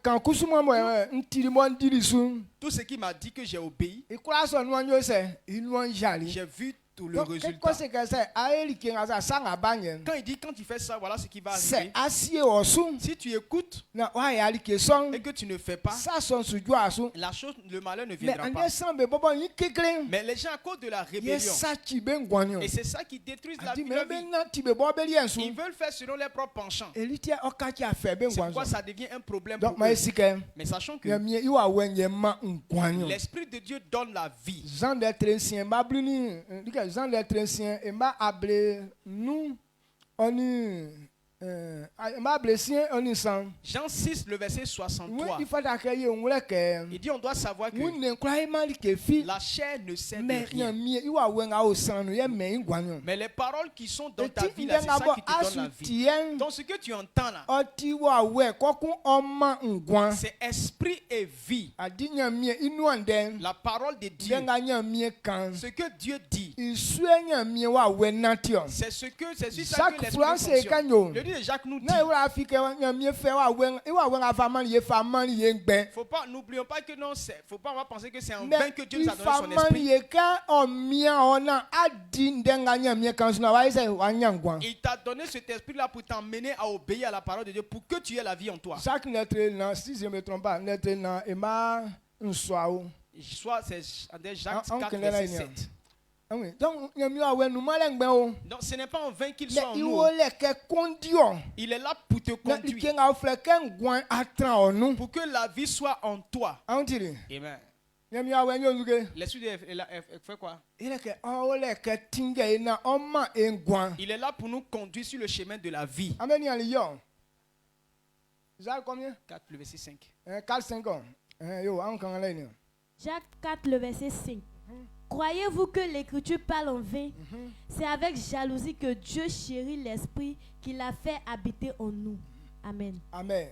Quand kusuma mo ntiri mo ndiri su. Tout ce qui m'a dit que j'ai obéi, E kura so nu anyo se, inu an jali. j'ai vu tout le Donc, résultat. qu'est-ce que c'est? Aeli ki nga sa nga banyen. Quand il dit quand tu fais ça, voilà ce qui va C'est arriver. asie osu. Si tu écoutes Na wa ya li ke son. et que tu ne fais pas, Sa son su jo asu. la chose, le malheur ne Mais viendra pas. ande sambe bobo yi kekle. Mais les gens à cause de la Ye rébellion, sa ti be ngwanyo. et c'est ça qui détruit la Adi vie. me be na ti be bo be lien su. Ils veulent faire selon leurs propres penchants. Eli ti o ka ti a fe be C'est pourquoi ngwanzo. ça devient un problème Donc pour ma eux. esike. Mais sachant que Ye mi iwa wenye ma ngwanyo. l'Esprit de Dieu donne la vie. Jean d'être ancien, Babluni, Jean d'être ancien, et m'a appelé nous, on m'a blessé, on y sent. Jean 6, le verset Oui, 63. il faut accueillir, on l'a que. Il dit on doit savoir que Oui, ne croyez pas que fi. la chair ne sert de Mais rien. il va wenga au sang, il y a mais il gagne. Mais les paroles qui sont dans Et ta tu vie, là, c'est ça qui te donne la vie. tient. Donc ce que tu entends là, Oti wa we kokun oma ngwan. c'est esprit et vie. Adinya mi inu anden. La parole de Dieu, Denga nya mi kan. ce que Dieu dit, Isuenya mi wa we natio. c'est sur ça Jacques que l'esprit France fonctionne. kanyo. Le livre de Jacques nous dit, Na iwa afike nya mi fe wa wen afaman ye faman ye ngben. faut pas, n'oublions pas que non, faut pas penser que c'est en vain Mais que Dieu nous a donné son faman esprit. ye ka o mia ona adi ndenga nya mi kan suna wa ise wa nyangwan. Il t'a donné cet esprit-là pour t'emmener à obéir à la parole de Dieu, pour que tu aies la vie en toi. Chaque lettre na si je me trompe pas lettre na ema nswao. soit c'est Jacques Ah, 4, ok, verset là, 7. Ah oui. Donc nyami awe nu male ngbe o. Donc ce n'est pas en vain qu'il Le soit en nous. iwo le ke kondio. Il est là pour te Na conduire, ikenga ofle ke ngwan atran onu. pour que la vie soit en toi. Antiri. Amen. Nyami awe nyozuke. L'esprit fait quoi? Ile ke o le ke tinga ina oma engwan. Il est là pour nous conduire sur le chemin de la vie. Amen ali yo. Ça combien? 4, le verset 5. 4 5 ans. Yo, an kan la ni. Jacques 4, le verset 5. Croyez-vous que l'Écriture parle en vain? C'est avec jalousie que Dieu chérit l'Esprit qu'il a fait habiter en nous. Amen. Amen.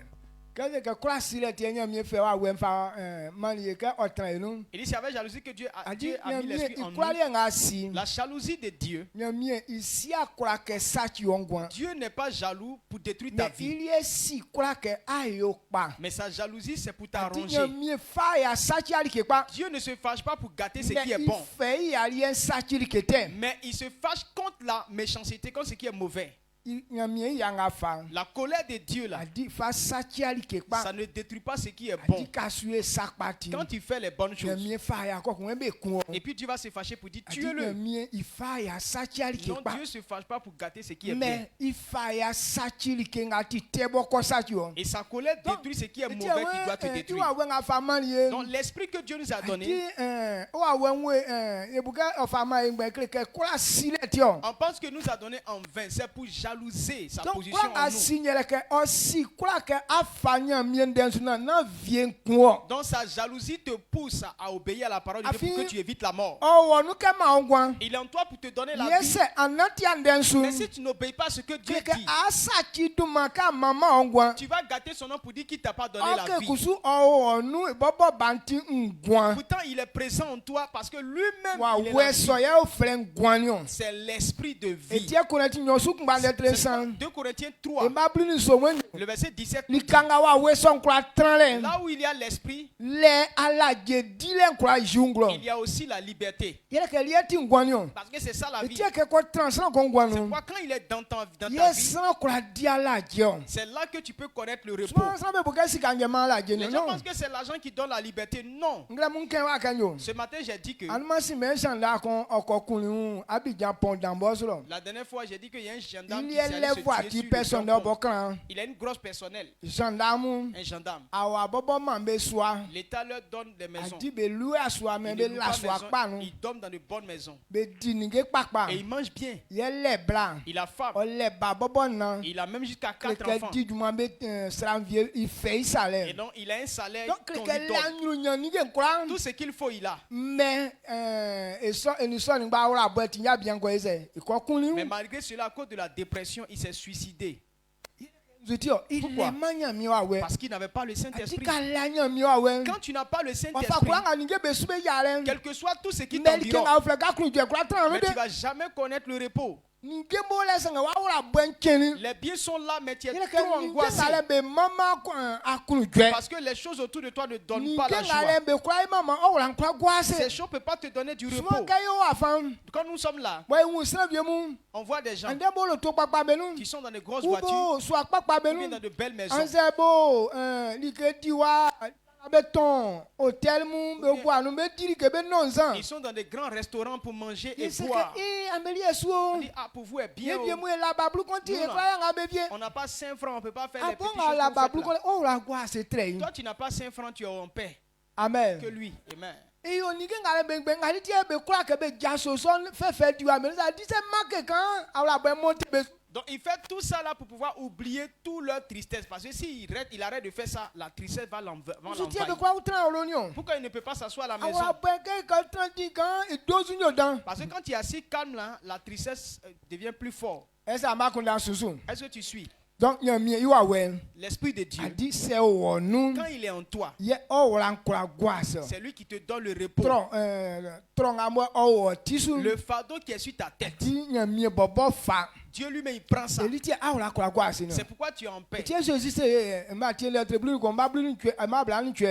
Quand que croire si le tien nyami fait wa we fa mani ke otran nu. Il dit c'est avec jalousie que Dieu a Adi mis l'esprit nyami en ikwale nous. nga si. La jalousie de Dieu. Nyami isi akora ke sachi ongwan. Dieu n'est pas jaloux pour détruire ta Mais vie. il est si kura ke ayo pa. Mais sa jalousie, c'est pour Adi t'arranger. nyami fa ya sachi ali ke pa. Dieu ne se fâche pas pour gâter ce Mais qui est il bon. fait y a rien sachi li ke te. Mais il se fâche contre la méchanceté, contre ce qui est mauvais. Nyami ya nga fa. La colère de Dieu là, Adi fa sachi ali ke pa. ça ne détruit pas ce qui est Adi bon. kasue sakpati. Quand tu fais les bonnes choses, Nyami fa ya ko ko be kun. et puis Dieu va se fâcher pour dire Adi tue-le. nyami ifa ya sachi ali ke Non, pa. Dieu ne se fâche pas pour gâter ce qui est bien. Mais il fallait s'attirer kenga ti tebo ko satio. Et sa colère détruit ce qui est mauvais qui doit te Tu détruire. vois when afama lié. Donc l'esprit que Dieu nous a Ti donné, o wa when we e buka afama ngbe kreke kura siletio. on pense que nous a donné en vain. C'est pour jalouser sa Donc position kura en nous. asignele ke o si kura ke afanya mien densu na vient ko. Donc sa jalousie te pousse à obéir à la parole de Dieu pour que tu évites la mort. O wo nu ke ma ongwan. Il est en toi pour te donner la vie. Yese anati andensu. Mais si tu n'obéis pas à ce que Dieu Ke dit, asati du maka mama ongwan. tu vas gâter son nom pour dire qu'il t'a pas donné la Ok vie. kusu o nu bobo banti ngwan. Pourtant, il est présent en toi parce que lui-même, Wa il est we la vie. so ya o fren ngwan. C'est l'esprit de vie. Etie Corinthiens nyosu kumba de C'est 300. 2 Corinthiens E 3, ma blini so wen. le verset 17. Li kanga wa we so nkura tranle. Là où il y a l'esprit, Le ala je dile nkura junglo. il y a aussi la liberté. Yele ke lieti ngwanyo. Parce que c'est ça la vie. Etie ke ko translan ko C'est ngwanu. pourquoi quand il est dans ta vie, Yes nkura dia la je. c'est là que tu peux connaître le repos. So sa be buka si kanje ma la je Les gens no. pensent que c'est l'argent qui donne la liberté. Non. Ngla mun ken wa kanyo. Ce matin, j'ai dit que Anuma si me san la kon okokunu Abidjan pont d'Ambos lo. la dernière fois, j'ai dit qu'il y a un gendarme Il qui y a s'est allé les se tuer voitures sur le personne pont. de bokran. Il a une grosse personnelle, Gendarme un gendarme. awa bobo man be soa. L'État leur donne des maisons. Adi be loué aswa me Ils be ne louent la pas soa maison, pa nou. ils dorment dans de bonnes maisons. Be dinige kpakpa. Et ils mangent bien. Yele blanc. Il a femme. Ole ba bobo nan. Il a même jusqu'à 4 Kreke enfants. di duma be sranvier il fait Et salaire. donc, il a un salaire Donc qu'on kreke lui la donne. nyuru nyan ni gen kura. Tout ce qu'il faut, il a. Mais eni so ni ba ora bo ti ya bien ko ise. Iko kunli. Mais malgré cela, à cause de la dépression, il s'est suicidé. Zutio, il Pourquoi? est manya mi wa we. Parce qu'il n'avait pas le Saint-Esprit. Atika la nyan mi wa we. Quand tu n'as pas le Ofa Saint-Esprit, kura nga ni ge be sube yare. quel que soit tout ce qui Mais li ken t'environne, a ofle ka kunu je kura tran mais de. tu ne vas jamais connaître le repos. Ni ge mo le sanga wa ora bo nkeni. Les biens sont là, mais tu es Il est trop que angoissé. ngale be mama ko akunu je. Parce que les choses autour de toi ne donnent Ni pas la joie. ngale be kwa mama o ran kwa Ces gwase. choses ne peuvent pas te donner du Sumo repos. kayo afam. Quand nous sommes là, Boy wu sna vie mu. on voit des gens Ande bo lo to papa benu. qui sont dans de grosses voitures, Ubo so papa ou bien benu. dans de belles maisons. Anze bo li ke diwa beton hôtel mu be bo anu be diri ke be nonsan. Ils sont dans de grands restaurants pour manger et Il se boire. que ameli On esuo. dit, ah, pour vous est bien. Ye vie Oh. mu la bablu konti Nous, e là, kwa nga be vie. On n'a pas 5 francs, on ne peut pas faire les Apon petites choses la que vous bablu faites là. ko o la gwase tre. Toi, tu n'as pas 5 francs, tu es en paix Amen. que lui. Amen. Et on dit que ngale ngali tie be kura ke be jaso son fe diwa me ça dit c'est marqué quand ala be monter be. Donc, il fait tout ça là pour pouvoir oublier toute leur tristesse. Parce que s'il arrête de faire ça, la tristesse va Tu tie be l'envahir. kura utran olonio. Pourquoi il ne peut pas s'asseoir à la maison? Ala be ke ka 30 quand et 12 nyo dan. Parce que quand tu es assis calme là, la tristesse devient plus forte. Et ça m'a konda susu. Est-ce que tu suis? Donc y a mi you aware. L'Esprit de A Dieu, dit c'est o nu. quand il est en toi, Ye o ran kura gwase. c'est lui qui te donne le repos. Tron amo o tisu. Le fardeau qui est sur ta tête, Di y a mi bobo fa. Dieu lui-même il prend ça. Et li tie ala kura gwase no. C'est pourquoi tu es en paix. Tie Jésus c'est ma tie le tribune ko ma blinu tue ma blan tue.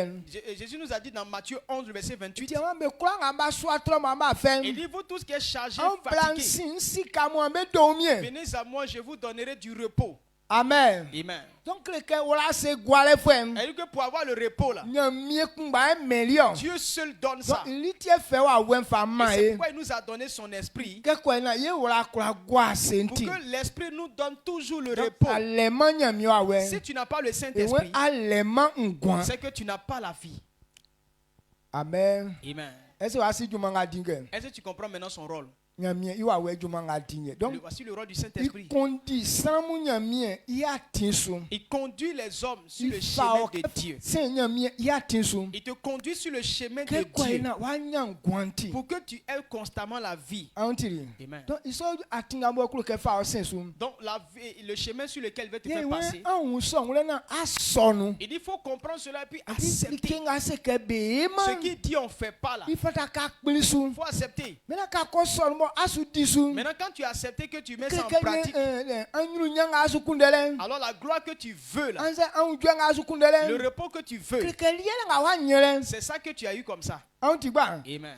Jésus nous a dit dans Matthieu 11, le verset 28, Tie man be kura ngamba so tro ma ba fen. il dit, vous tous qui êtes chargés, En plan fatigués, sin si kamo be domie. venez à moi, je vous donnerai du repos. Amen. Amen. Donc le que voilà c'est guale fem. Et que pour avoir le repos là, Nyamie kumba million. Dieu seul donne ça. Donc il tient fait wa wen fama Et c'est e. pourquoi il nous a donné son esprit. Que quoi na ye voilà kura gwa Pour senti. que l'esprit nous donne toujours le repos. Allemand nyamie wa wen. Si tu n'as pas le Et Saint-Esprit, wen allemand ngwan. c'est que tu n'as pas la vie. Amen. Amen. Est-ce que wasi juma nga dingue? Est-ce que tu comprends maintenant son rôle? Nyamie iwa we juma nga dingue. Donc Voici le rôle du il Saint-Esprit. conduit sans mon nyamie ya tinsu. Il conduit les hommes sur le Il chemin fa de Dieu. c'est nyamie ya tinsu. Il te conduit sur le chemin de Que quoi Dieu na wa nyang gwanti. pour que tu aies constamment la vie. Antiri. Amen. Donc ils sont atinga mo kulu ke fa o sensu. Donc la vie, le chemin sur lequel il veut te Ye faire wen passer. an son wala na asonu. Il dit, il faut comprendre cela et puis Il accepter. kenga se ke be Ce man. qu'il dit, on ne fait pas là. Il faut ta ka kpilisu. Il faut accepter. Mena ka ko son mo asu disu. Maintenant, quand tu as accepté que tu mets Que ça en pratique, anyuru nyanga asu kundele. alors la gloire que tu veux là, Anze an jwenga asu kundele. le repos que tu veux, Que liye nga wa nyele. c'est ça que tu as eu comme ça. Anti ba. Amen.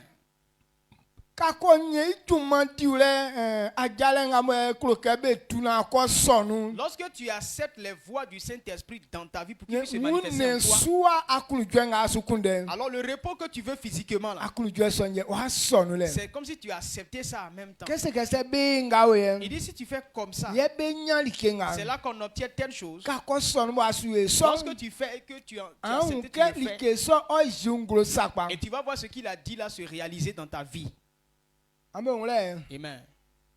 Ka ko nye ituma diule ajale nga mo kloke be tuna ko sonu. Lorsque tu acceptes les voies du Saint-Esprit dans ta vie pour qu'il Ye puisse se manifester wune en toi, suwa akulu jwenga asu kunde. alors le repos que tu veux physiquement là, Akulu jwe sonye wa sonu le. c'est comme si tu as accepté ça en même temps. Qu'est-ce que c'est be nga we? Il dit si tu fais comme ça, Ye be nyali kenga. c'est là qu'on obtient telle chose. Ka ko sonu mo asu e son. Lorsque tu fais et que tu as An accepté, ke tu le fais, like so o junglo sakpa. et tu vas voir ce qu'il a dit là se réaliser dans ta vie. Ambe wole. Amen.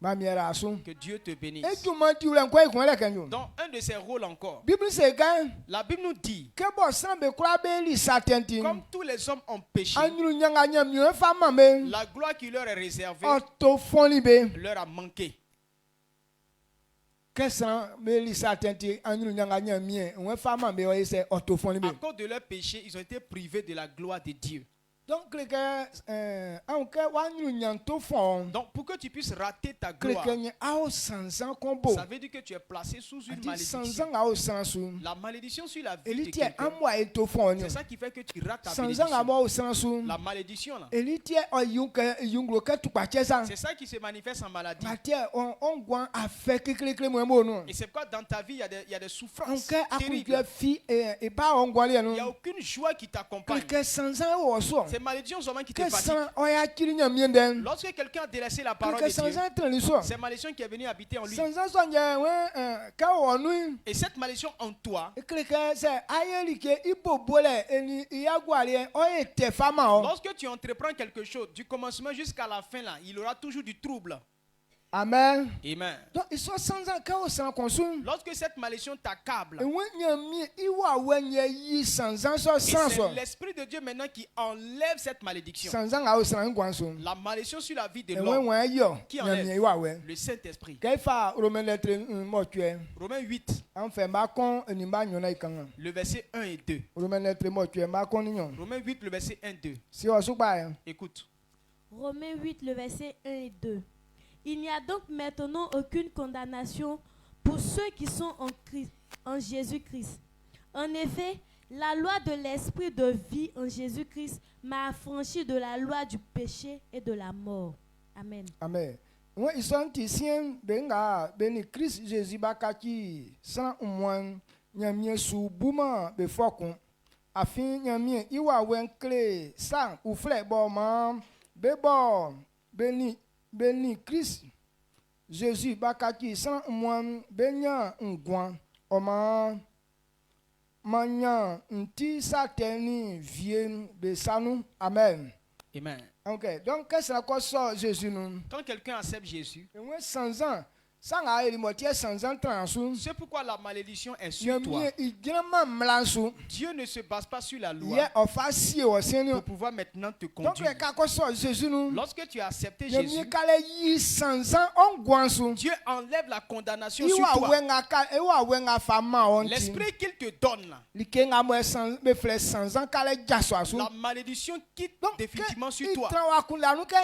Ma miera asu. Que Dieu te bénisse. E juma diule nkwa ikun le kenyo. Dans un de ses rôles encore, Bible se gan la Bible nous dit, ke bo sambe kura be li satenti. comme tous les hommes ont péché, Anyuru nyanga nyamio fa mambe. la gloire qui leur est réservée Auto foni be. leur a manqué. Que san be li satenti anyuru nyanga nyamie. On fa mambe o ese auto foni be. À cause de leur péché, ils ont été privés de la gloire de Dieu. Donc le que an ke wa anyuru nyanto fon. Donc, pour que tu puisses rater ta Que gloire, nye ao sansan kombo. ça veut dire que tu es placé sous une Ati malédiction. sansan ao sansu. La malédiction sur la vie Eli de tie quelqu'un, amwa eto fon. c'est ça qui fait que tu rates ta Sansan bénédiction. amo sansu. La malédiction, là, Eli tie o yunglo ke tukpache san. c'est ça qui se manifeste en maladie. Atie on gwan afe kekele mo mo no. Et c'est quoi dans ta vie, il y a des souffrances Anke akujue terribles. fi e ba on gwan le Il n'y a no. aucune joie qui t'accompagne. Que sansan wo so. C'est malédiction seulement qui te Que fatigue. san oya kiri nyamie den. Lorsque quelqu'un a délaissé la parole Que de Dieu, sansan trani so. c'est malédiction qui est venue habiter en lui. Sansan so nye ka wo nu. Et cette malédiction en toi, Que se ayeli ke ibobole eni iyagwale oye te fama o. lorsque tu entreprends quelque chose, du commencement jusqu'à la fin, là, il aura toujours du trouble. Amen. Amen. Donc ils sont sansan ka o san konsun. Lorsque cette malédiction t'accable, E won nyamie iwa wenye yi sansan so et san so. c'est l'Esprit de Dieu maintenant qui enlève cette malédiction. Sansan a o san gwan so. La malédiction sur la vie de E won l'homme, wan yo Qui enlève? nyamie iwa we. le Saint-Esprit. Kay fa Romain lettre mo tue. Romains 8, En fait ma kon ni ba nyona ikan. le verset 1 et 2. Romain lettre mo tue ma kon ni nyon. Romains 8, le verset 1 et 2. Si o su pa. Écoute. Romains 8, le verset 1 et 2. Il n'y a donc maintenant aucune condamnation pour ceux qui sont en Christ, en Jésus-Christ. En effet, la loi de l'esprit de vie en Jésus-Christ m'a affranchi de la loi du péché et de la mort. Amen. Amen. Wọ́n ìsọ̀ntì sien bẹ́ńgà bẹ́ni Christ Jésus bá kàkí san umwan nyamie su buma bẹ́ fọ́kun. Àfin nyamie ìwà wẹ́nkele san uflẹ̀ bọ̀ mọ́ bẹ́ bọ̀ bẹ́ni Christ Jésus bá kàkí san umwan bẹ́nyà ngwan ọmọ manya ntí sátẹ́ni vie bẹ́ sanu. Amen. Amen. Ok, donc qu'est-ce que ça Jésus nous? Quand quelqu'un accepte Jésus, Et moi 100 ans, ça a été moitié 100 ans transu. c'est pourquoi la malédiction est sur toi. Il grandement mlansu. Dieu ne se base pas sur la Il loi y a offasé au Seigneur. pour pouvoir maintenant te Donc conduire. le cas que ça Jésus nous. Lorsque tu as accepté Il y Jésus, a calé 100 ans on guansu. Dieu enlève la condamnation Il sur toi. wa wenga fama on. L'esprit qu'il te donne là, Likenga mo 100 me flè 100 ans calé jasso asu. la malédiction quitte Donc définitivement sur il toi. trawa kula nous que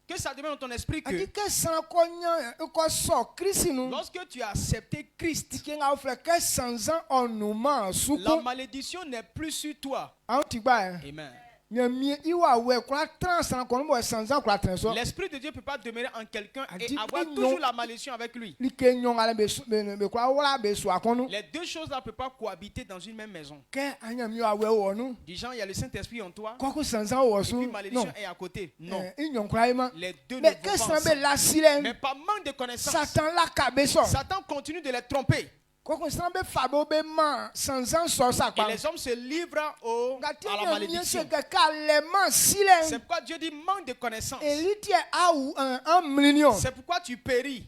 Que ça demande dans ton esprit que ati que sans konya ko so Christ nous. lorsque tu as accepté Christ, Likenga flè que 100 ans on nous man la suku. malédiction n'est plus sur toi. Anti ba. Amen. nyamie iwa we kwa transan kono mo sansan kwa transo L'Esprit de Dieu ne peut pas demeurer en quelqu'un A et dit, avoir non. toujours la malédiction avec lui. like nyongale be kwa wala be so akono Les deux choses-là ne peuvent pas cohabiter dans une même maison. ke anyamie awe wo no Du genre, il y a le Saint-Esprit en toi, koko sansan wo et so puis non malédiction est à côté. Non. inyon kwa ima Les deux ne mais vont que pas san be ensemble. la silen Mais par manque de connaissance, Satan la kabeso Satan continue de les tromper. koko san be fabo be ma sansan so sa Et kwa les hommes se livrent ngati à la nyamie malédiction. se ke ka le man C'est silen pourquoi Dieu dit manque de connaissance. elitie au un million C'est pourquoi tu péris.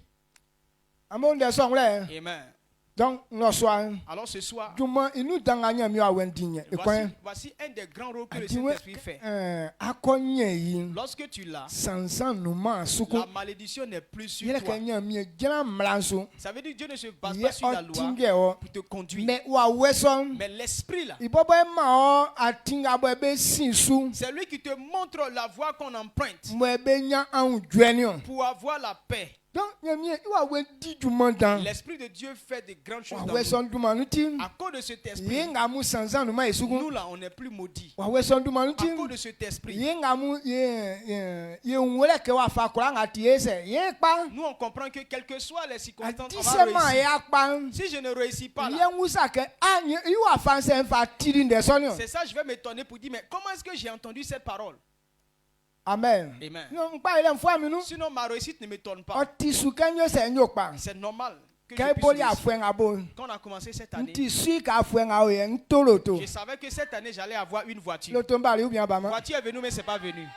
amon de song le Amen. donc no so Alors ce soir, juma inu danga nyamie awen dinye voici un des grands rôles que le Adiwe Saint-Esprit fait. akonye yi Lorsque tu l'as, sansan numa suku la malédiction n'est plus sur yele toi. ke nyamie jana mlanso Ça veut dire que Dieu ne se base ye pas sur la loi otinge o pour te conduire. me wa weson Mais l'Esprit là, ibobo ma o atinga bo be sinsu c'est lui qui te montre la voie qu'on emprunte mo be nya an dweni o pour avoir la paix. donc nyamie iwa we di juma dan L'Esprit de Dieu fait de grandes choses wa dans nous. weson duma nuti À cause de cet ye esprit, nga mu sansan numa isuku nous là, on n'est plus maudits. wa weson duma À nuti cause de cet esprit, ye nga mu ye nwele ke wa fa kura ngati ese ye pa nous on comprend que quelles que soient les circonstances, on va adisema réussir. ya pa Si je ne réussis pas là, ye ngusa ke anye iwa fa sen fa tiri de sonio c'est ça, je vais m'étonner pour dire, mais comment est-ce que j'ai entendu cette parole? amen Amen. non pas ile mfua minu Sinon, ma réussite ne m'étonne pas. oti su kenyo se nyokpa C'est normal que je ke puisse boli réussir. afuen abo Quand on a commencé cette année, nti sui ka afuen a oye ntoloto je savais que cette année, j'allais avoir une voiture. loto mbali ou bien La bama voiture est venue, mais ce n'est pas venu.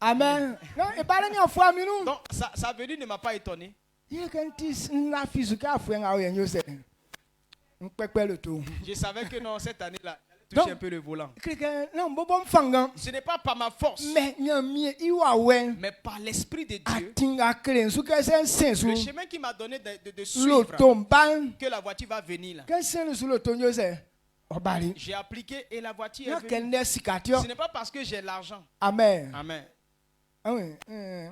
amen non e bale ni afua minu Donc, sa venue ne m'a pas étonné. ye ke nti na fisu ka afuen a oye nyose npepe loto Je savais que non, cette année-là, j'allais Donc- toucher un peu le volant. krike non bobo mfanga Ce n'est pas par ma force, me nyamie iwa we mais par l'Esprit de Dieu. atinga kren su ke sen sensu Le chemin qui m'a donné de suivre loto mban que la voiture va venir là. ke sen su loto nyose obali J'ai appliqué et la voiture na est venue. kende sikatio Ce n'est pas parce que j'ai l'argent. amen Amen. ah oui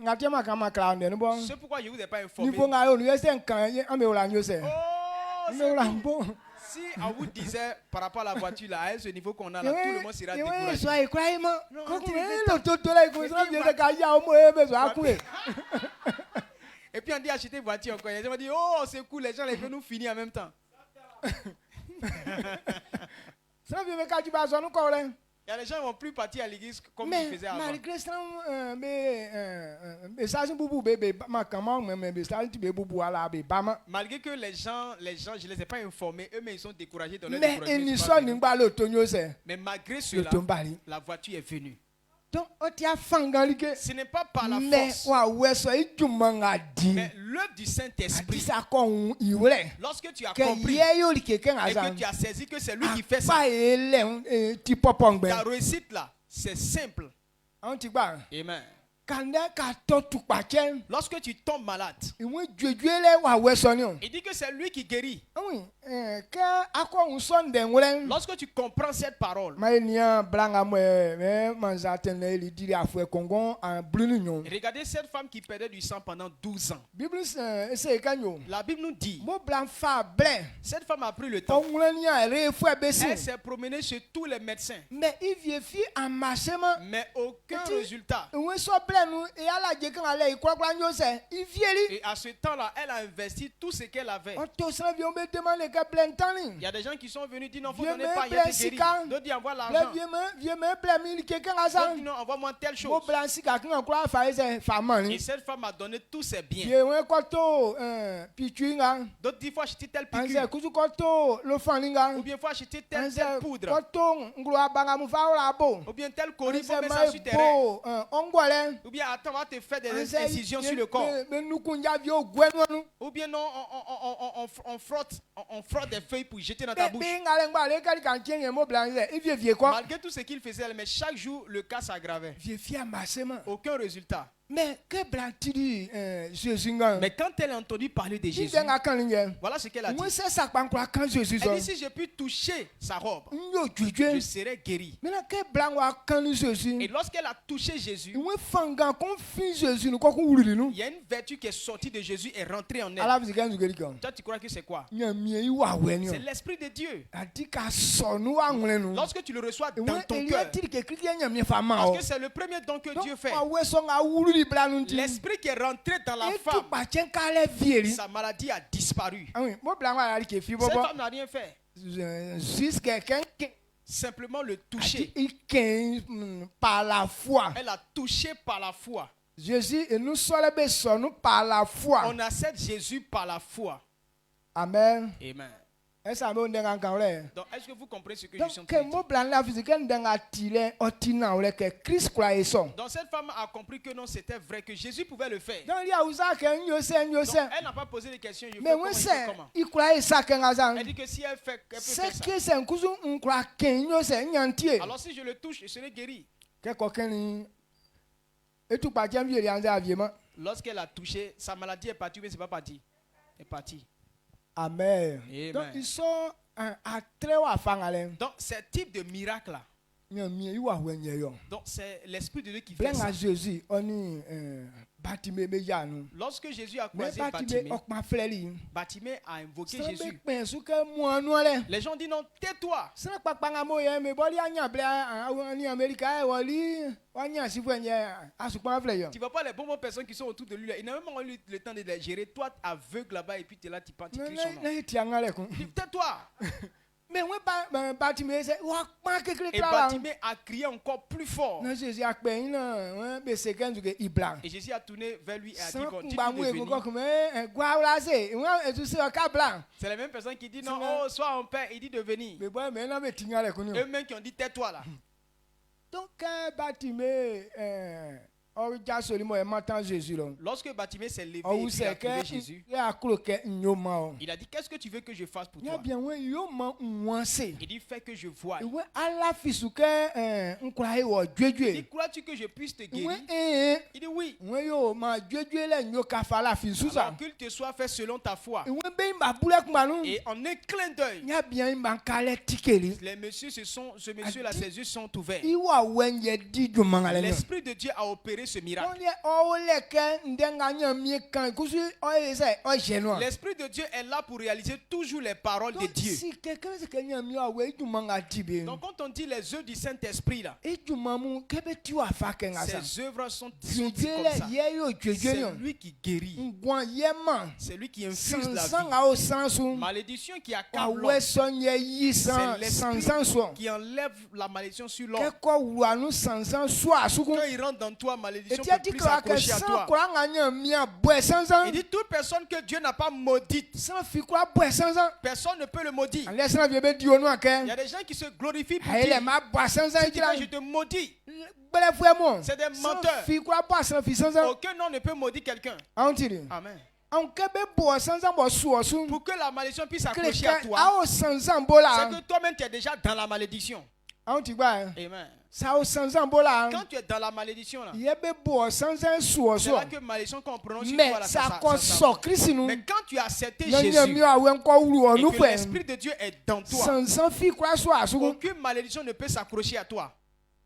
ngatia makama kala ndene bon C'est pourquoi je ne vous ai pas informé. niveau nga yo nu yesen kan ye ame ola nyose Oh, ame ola bon si on vous disait par rapport à la voiture là, à ce niveau qu'on a là, tout le monde sera yewe découragé. so ai kwai ma Non, ko tu ku veux lo to to la ko so bien de ka ya o mo e be so akue Et puis on dit acheter voiture encore. Les gens vont dire, oh c'est cool, les gens les veulent nous finir en même temps. ça bien me ka ji ba so nu ko le Et les gens ne vont plus partir à l'église comme ils mais faisaient avant. malgré ça be sa sin bubu be ma kama me be sa ti be bubu ala be ba ma Malgré que les gens, je ne les ai pas informés, eux-mêmes ils sont découragés dans leur mais découragement. eni ils sont so pas ni venus. gba lo to nyose Mais malgré lo cela, to mbali la voiture est venue. donc o ti afanga like Ce n'est pas par la mais force, wa we so ijuma ngadi mais l'œuvre du Saint-Esprit. adisa ko iwle Lorsque tu as ke compris ye yo like ken et que azan tu as saisi que c'est lui qui fait ça, pa ele ti popongbe ta réussite là, c'est simple. on ti gba Amen. kande ka to tukpa chen Lorsque tu tombes malade, iwe jujuele wa we so ni o il dit que c'est lui qui guérit. oui ke akọ un son den wure Lorsque tu comprends cette parole, ma enia blanga mo me manza ten le diri afwe kongon en blunu nyon regardez cette femme qui perdait du sang pendant 12 ans. bible ese kanyo La Bible nous dit, mo blan fa ble cette femme a pris le temps. on wure ni a re fu Elle besi s'est promenée chez tous les médecins, mais il vie fi en marchement mais aucun Petit. résultat. we so ble nu e ala je kan ale ikwa nyo se il vie Et à ce temps-là, elle a investi tout ce qu'elle avait. on to san vi on be demander que plein temps ni Il y a des gens qui sont venus dire non, faut Viens donner me pas, il y a blesser guéri. quand? D'autres disent envoie le l'argent. vie me ble mi quelqu'un D'autres azan disent non, envoie-moi telle mo chose. blan sika kan kwa fa ese fa Et mani cette femme a donné tous ses biens. vie we ko to pichuinga D'autres disent faut acheter telle anze piqûre. kuzu ko to lo faninga Ou bien faut acheter telle anze poudre. ko to nglo abanga mu fa ora bo Ou bien tel cori, faut anze mettre ça sur mai tes reins. bo ongole Ou bien attends, on va te faire des anze incisions sur le corps. me nukunja vi o gwenu Ou bien non, on frotte des feuilles pour jeter dans ta bouche. be ngale ngba le kali kan tienge mo blan e vie quoi Malgré tout ce qu'il faisait, mais chaque jour, le cas s'aggravait. vie fi amasema Aucun résultat. mais que blanc-tu Jésus nga? Mais quand elle a entendu parler de Il Jésus, vient à quand il voilà ce qu'elle a dit. moi c'est ça quand quand Jésus Elle dit, si je puis toucher sa robe, yo je juju. serai guéri. Maintenant que blanc wa quand Jésus. Et lorsqu'elle a touché Jésus, Il fanga qu'on fit Jésus nous quoi qu'on voulait nous. il y a une vertu qui est sortie de Jésus et rentrée en elle. Alors vous quand vous comme. Toi, tu crois que c'est quoi? C'est C'est l'Esprit de Dieu. a dit qu'à sonner wa nous. Lorsque tu le reçois dans ton Il y a cœur, dit que Christ y a mis femme. parce que c'est le premier don que Dieu fait. L'Esprit qui est rentré dans la femme, sa maladie a disparu. Cette femme n'a rien fait. Juste quelqu'un Simplement le toucher. par la foi. Elle a touché par la foi. Jésus et nous sommes par la foi. On accepte Jésus par la foi. Amen. Amen. Est-ce que Donc, est-ce que vous comprenez ce que je suis en donc train de mo dire? plan la physique ndanga tile otina ole que Christ croit son. Donc, cette femme a compris que non, c'était vrai, que Jésus pouvait le faire. Donc il y a usa que Donc, nyose. elle n'a pas posé de questions. Je fais Mais comment, moi je fais c'est comment. il croit ça que ngazan. Elle dit que si elle peut faire C'est ça. que c'est un cousin on croit que nyose nyantie. Alors, si je le touche, je serai guéri. Que quelqu'un et tout pas bien vieux en aviement. Lorsqu'elle a touché, sa maladie est partie, mais c'est pas parti. Elle est partie. Amen. Amen. Donc ils sont à très wa fangalen. Donc, ce type de miracle-là, Nyami wa wenye yo. donc c'est l'Esprit de Dieu qui fait Blenga ça. Jésus oni Batime be ya nous. Lorsque Jésus a Mais croisé Batime Batimée, okma frère Batimée a invoqué Jésus. Jésus. Les gens disent non, tais-toi. Sana kpakpanga moye me boli anya bla ni America wali wanya sifwenye asukpa frère yo. Tu ne vois pas les bonnes personnes qui sont autour de lui. Là. Il n'a même pas eu le temps de les gérer. Toi, aveugle là-bas, et puis tu es là, tu penses, tu cries son nom. Na tianga ko. Dis, tais-toi. Mais ouais Batime c'est wa pa ke Et Batimée a crié encore plus fort. Na Jésus a pe ina be second que iblan. Et Jésus a tourné vers lui et a dit, Sana bon, kumba dis-lui de mwe ko venir. comme gwa la se. Wa etu se ka blanc. C'est la même personne qui dit non, C'est oh, sois en paix. Il dit de venir. Mais bon mais na be tinga ko ni. Eux-mêmes qui ont dit tais-toi là. Donc Batime orja solimo e matan Jésus là. Lorsque Batimée s'est levé Oh et puis a c'est trouvé que Jésus, il a cloqué nyoma. il a dit, qu'est-ce que tu veux que je fasse pour Ya toi? bien ouais yoma nwanse. Il dit, fais que je voie. Ouais ala fisuke nkura e wo Il dwedwe. dit, crois-tu que je puisse te guérir? Ouais Il dit, oui. ouais yo ma dwedwe le nyo ka fala fisusa. Alors qu'il te soit fait selon ta foi. Ouais be mba bula kumanu. Et en un clin d'œil, Ya bien mba kale tikeli. ce monsieur-là, ses yeux sont ouverts. Iwa wenye di jumangale. L'Esprit de Dieu a opéré ce On miracle. est au leke ndenga nyamie kan kusu o ese o jeno. L'Esprit de Dieu est là pour réaliser toujours les paroles de Donc Dieu. si quelqu'un se kenya mi awe jumanga tibe. Donc quand on dit les œuvres du Saint-Esprit là, Et jumamu kebe tu afa kenga sa. ces œuvres sont dites comme Jujele ça. ye yo C'est jujele. lui qui guérit. Ngwan yema. C'est lui qui infuse la Sansan vie. a o sansu. Malédiction qui Wa accable l'homme, we sonye yi san c'est sansan l'Esprit so. qui enlève la malédiction sur l'homme. Keko wura nu sansan so asuku. Quand il rentre dans toi, malédiction Et ne tu peut dit plus que la s'accrocher à sans toi. quoi nganya mia boy sansan. Il dit toute personne que Dieu n'a pas maudite, Sans fi quoi boy sansan. personne ne peut le maudire. En laissant vieux di onu Il y ake. a des gens qui se glorifient pour Ele dire, ma boy sansan si tu kila. veux, je te maudis. Bele fwe mo. C'est des menteurs. Fi quoi boy sans fi sansan. Aucun nom ne peut maudire quelqu'un. On tire. Amen. On kebe boy sansan bo su osu. Pour que la malédiction puisse s'accrocher à Quelqu'un toi, a o sansan c'est bola. que toi-même tu es déjà dans la malédiction. On tire ba. Amen. Ça o sansan bola. Quand tu es dans la malédiction là, Yebe boy sansan su c'est osu. là que malédiction qu'on prononce sur Mais toi là, ça ko so Christ nous. Mais quand tu as accepté Nyanya Jésus mi awe nko wuru et onu que fe. l'Esprit de Dieu est dans toi, Sansan fi quoi so asuku. aucune malédiction ne peut s'accrocher à toi.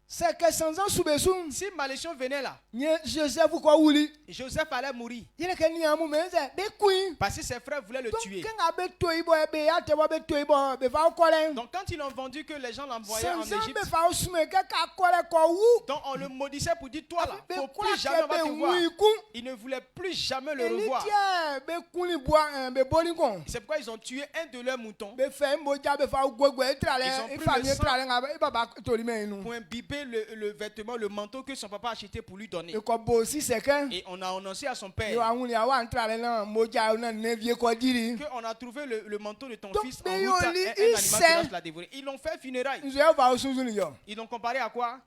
C'est que sansan subesu. Si malédiction venait là, Nye Joseph ko wuli. Joseph allait mourir Yele ke ni amu me ze be queen. parce que ses frères voulaient le Donc tuer. quand abe toyi boy be ya te be toyi boy be fa kole. Donc quand ils ont vendu que les gens l'envoyaient en Sansan Égypte, be fa sume ke ka kole ko wu. donc on le maudissait pour dire toi là, Be faut kwa plus jamais on va te ke be voir. wu ku. Ils ne voulaient plus jamais le Eli revoir. tie be kuni bois be boni kon. C'est pourquoi ils ont tué un de leurs moutons Be fe mbo ja be fa gwegwe trale. Ils ont E pris fa le mi sang. trale nga e baba tori me nu. pour imbiber le vêtement, le manteau que son papa a acheté pour lui donner. E ko bo si se ke. Et on a annoncé à son Yo père awun ya wa trale na mbo ja na ne vie ko diri. qu'on a trouvé le manteau de ton Donc, fils en mais route à Yoli, un il animal sait. féroce l'a dévoré. Ils l'ont fait funérailles. Nzo ya va osunzu ni yo. Ils l'ont comparé à quoi?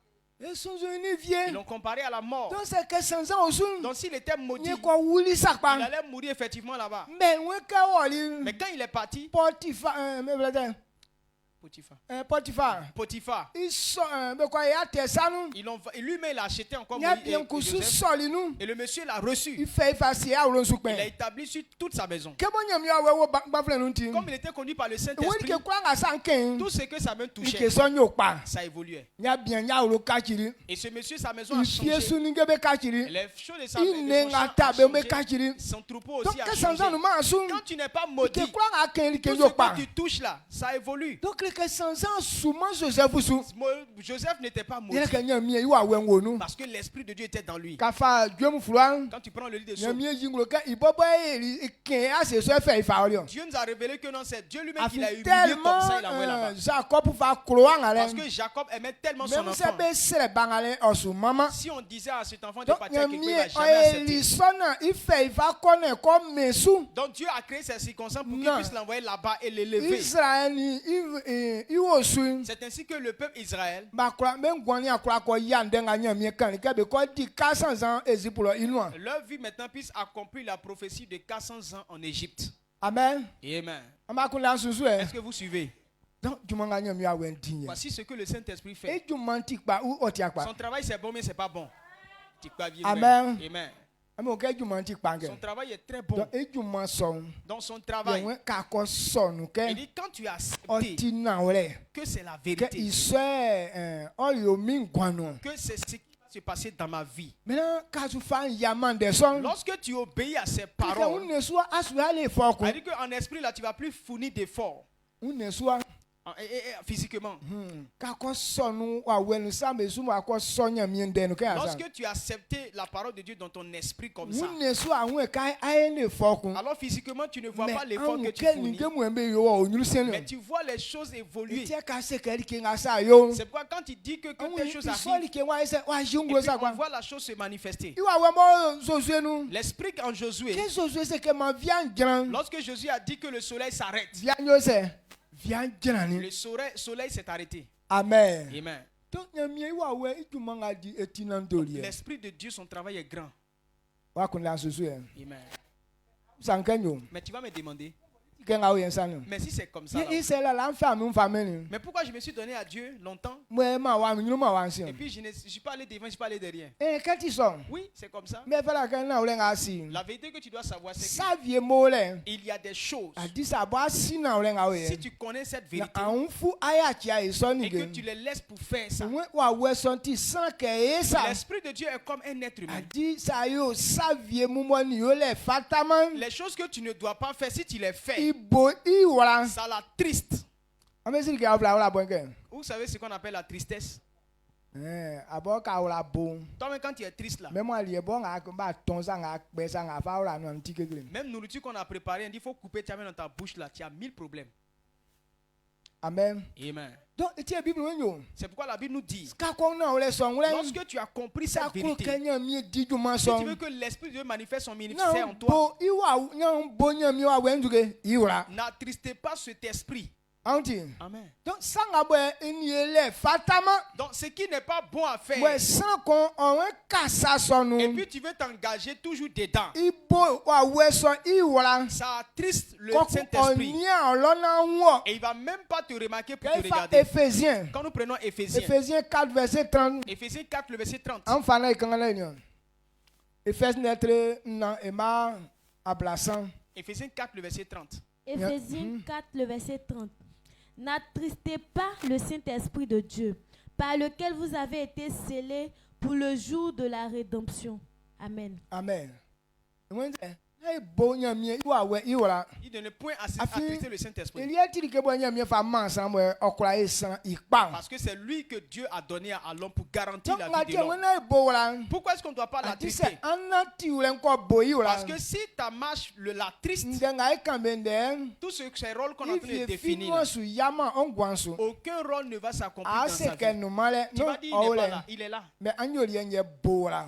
E sunzu ni Ils vie. l'ont comparé à la mort. Donc c'est que sansan osun. Donc s'il était maudit, Nye ko wuli il sakpa. allait mourir effectivement là-bas. Mais we ka woli. Mais quand il est parti, Potifa me blade. Potiphar. Potiphar. Il sort, mais quoi, il a tes sanons. Et lui-même, il a acheté encore Il y a Moïse bien qu'on et Joseph. sort nous. Et le monsieur l'a reçu. Il fait effacer à l'on Il souper. a établi sur toute sa maison. Que bon yam ya wewo bafle nous tim. Comme il était conduit par le Oui Saint-Esprit, que quoi à 115. tout ce que sa main Il touchait, que son yo pa. ça évoluait. Il y a bien ya lo kachiri. Et ce monsieur, sa maison a Il fie changé. sou ninge be Et kachiri. les choses de sa Il maison ne ngata be be kachiri. son troupeau Donc aussi a que sans changé. nous mansou. Quand tu n'es pas Que maudit, quoi à 15 que tout yo ce pa. que tu touches là, ça évolue. Donc que sans souvent Joseph sou. Joseph n'était pas Il y a maudit que yam mi wa wenwo nu. parce que l'Esprit de Dieu était dans lui. Ka fa Dieu mu fluan. Quand tu prends le livre de Yam Psaumes, mi jinglo ka ibobo e ken a se so fait fa orion. Dieu nous a révélé que non, c'est Dieu lui-même qui Afi l'a humilié comme ça, il l'a envoyé tellement là-bas. Jacob fa croire en Parce elle. que Jacob aimait tellement son Même se enfant. be sere bangale osu mama. Si on disait à cet enfant de Donc, partir quelque part, il il va jamais accepter. va connaître comme Messou. Donc Dieu a créé ces circonstances pour qu'il Non. puisse l'envoyer là-bas et l'élever. Israël, il osu. C'est ainsi que le peuple Israël, Même quand il y a quoi, il y a un dernier mieux quand il y a 400 ans, et pour le leur vie maintenant puisse accomplir la prophétie de 400 ans en Égypte. Amen. Amen. Est-ce que vous suivez? Donc, tu m'en gagnes mieux à Wendy. Voici ce que le Saint-Esprit Et fait. tu m'en dis pas où tu as quoi. Son travail c'est bon mais c'est pas bon. Amen. Amen. Son Son travail est très bon. Et tu m'en son. Dans son travail, Il il dit quand tu as accepté que c'est la vérité, que c'est ce qui va se passer dans ma vie. Lorsque tu obéis à ces paroles, il dit qu'en esprit là tu vas plus fournir d'efforts physiquement. Lorsque tu as accepté la parole de Dieu dans ton esprit comme ça, alors physiquement tu ne vois pas l'effort que tu fournis, mais tu vois les choses évoluer. C'est pourquoi quand il dit que telle chose arrive, et puis on voit la chose se manifester. L'esprit en Josué, lorsque Josué a dit que le soleil s'arrête, le soleil s'est arrêté. Amen. Amen. L'esprit de Dieu, son travail est grand. Amen. Mais tu vas me demander, mais si c'est comme ça, mais pourquoi je me suis donné à Dieu longtemps et puis je ne suis pas allé devant, je ne suis pas allé derrière? Oui, c'est comme ça. La vérité que tu dois savoir, c'est qu'il y a des choses. Si tu connais cette vérité et que tu les laisses pour faire ça, l'esprit de Dieu est comme un être humain. Les choses que tu ne dois pas faire, si tu les fais, ça la triste. Vous savez ce qu'on appelle la tristesse? Toi-même quand tu es triste là, même nourriture qu'on a préparée, il faut couper, tu as mis dans ta bouche là, tu as 1000 problèmes. Amen. Amen. Donc, c'est pourquoi la Bible nous dit, lorsque tu as compris cette vérité, si tu veux que l'Esprit de Dieu manifeste son ministère en toi, n'attristez pas cet esprit. Amen. Donc, ce qui n'est pas bon à faire, et puis tu veux t'engager toujours dedans, ça attriste le Saint-Esprit. Et il ne va même pas te remarquer pour te regarder. Quand nous prenons Éphésiens 4, verset 30. Éphésiens 4, le verset 30. Éphésiens 4, le verset 30. Éphésiens 4, le verset 30. N'attristez pas le Saint-Esprit de Dieu, par lequel vous avez été scellés pour le jour de la rédemption. Amen. Amen. Il ne point attrister le Saint-Esprit. Parce que c'est lui que Dieu a donné à l'homme pour garantir la vie de l'homme. Pourquoi est-ce qu'on ne doit pas l'attrister? Parce que si ta marche l'attriste, tous ces rôles qu'on est en train de définir, aucun rôle ne va s'accomplir dans sa vie. Tu vas dire, il n'est pas là, il est là.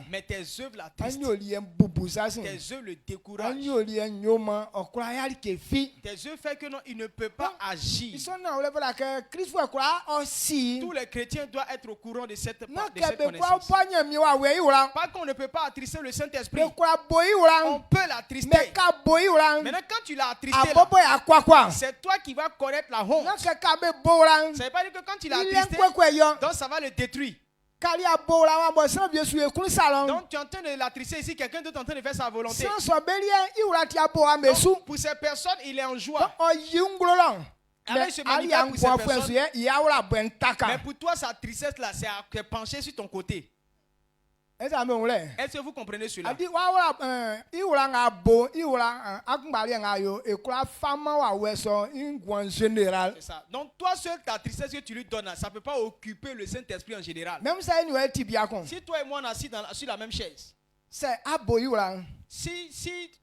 Mais tes œuvres l'attristent. Tes œuvres le découragent. courage. Anyoli enyoma okura yali ke fi. Tes yeux fait que non, il ne peut pas agir. Isona ole bala ke Christ wa kura osi. Tous les chrétiens doivent être au courant de cette Na de ke cette be kwa connaissance. panya mi wa we ura. Pas qu'on ne peut pas attrister le Saint-Esprit. Be kwa boyi ura. On peut Me l'attrister. ka boyi ura. Maintenant, quand tu l'as attristé, là, Abobo ya kwa. c'est toi qui vas connaître la honte. Na ke ka be bora. Ça veut pas dire que quand tu l'as Il attristé, en yo. donc ça va le détruire. Kali abora wa bo san bien sur ekun salon. Donc tu es en train de l'attrister ici, quelqu'un d'autre est en train de faire sa volonté. Sans so belien iura ti aboa mesu. Donc, pour ces personnes, il est en joie. O yungulolo. Avec ce Mais ali manivelle pour ces en personnes. ya ura Mais bentaka. pour toi, sa tristesse là, c'est penché sur ton côté. Eza me ole. Est-ce que vous comprenez cela? Adi wa ura iura nga bo iura akumbali nga yo ekura fama wa weso ingwan général. C'est ça. Donc toi seul, ta tristesse que tu lui donnes, là, ça ne peut pas occuper le Saint-Esprit en général. Même ça nous est tibia kon. Si toi et moi on est assis sur la même chaise, C'est abo iura. si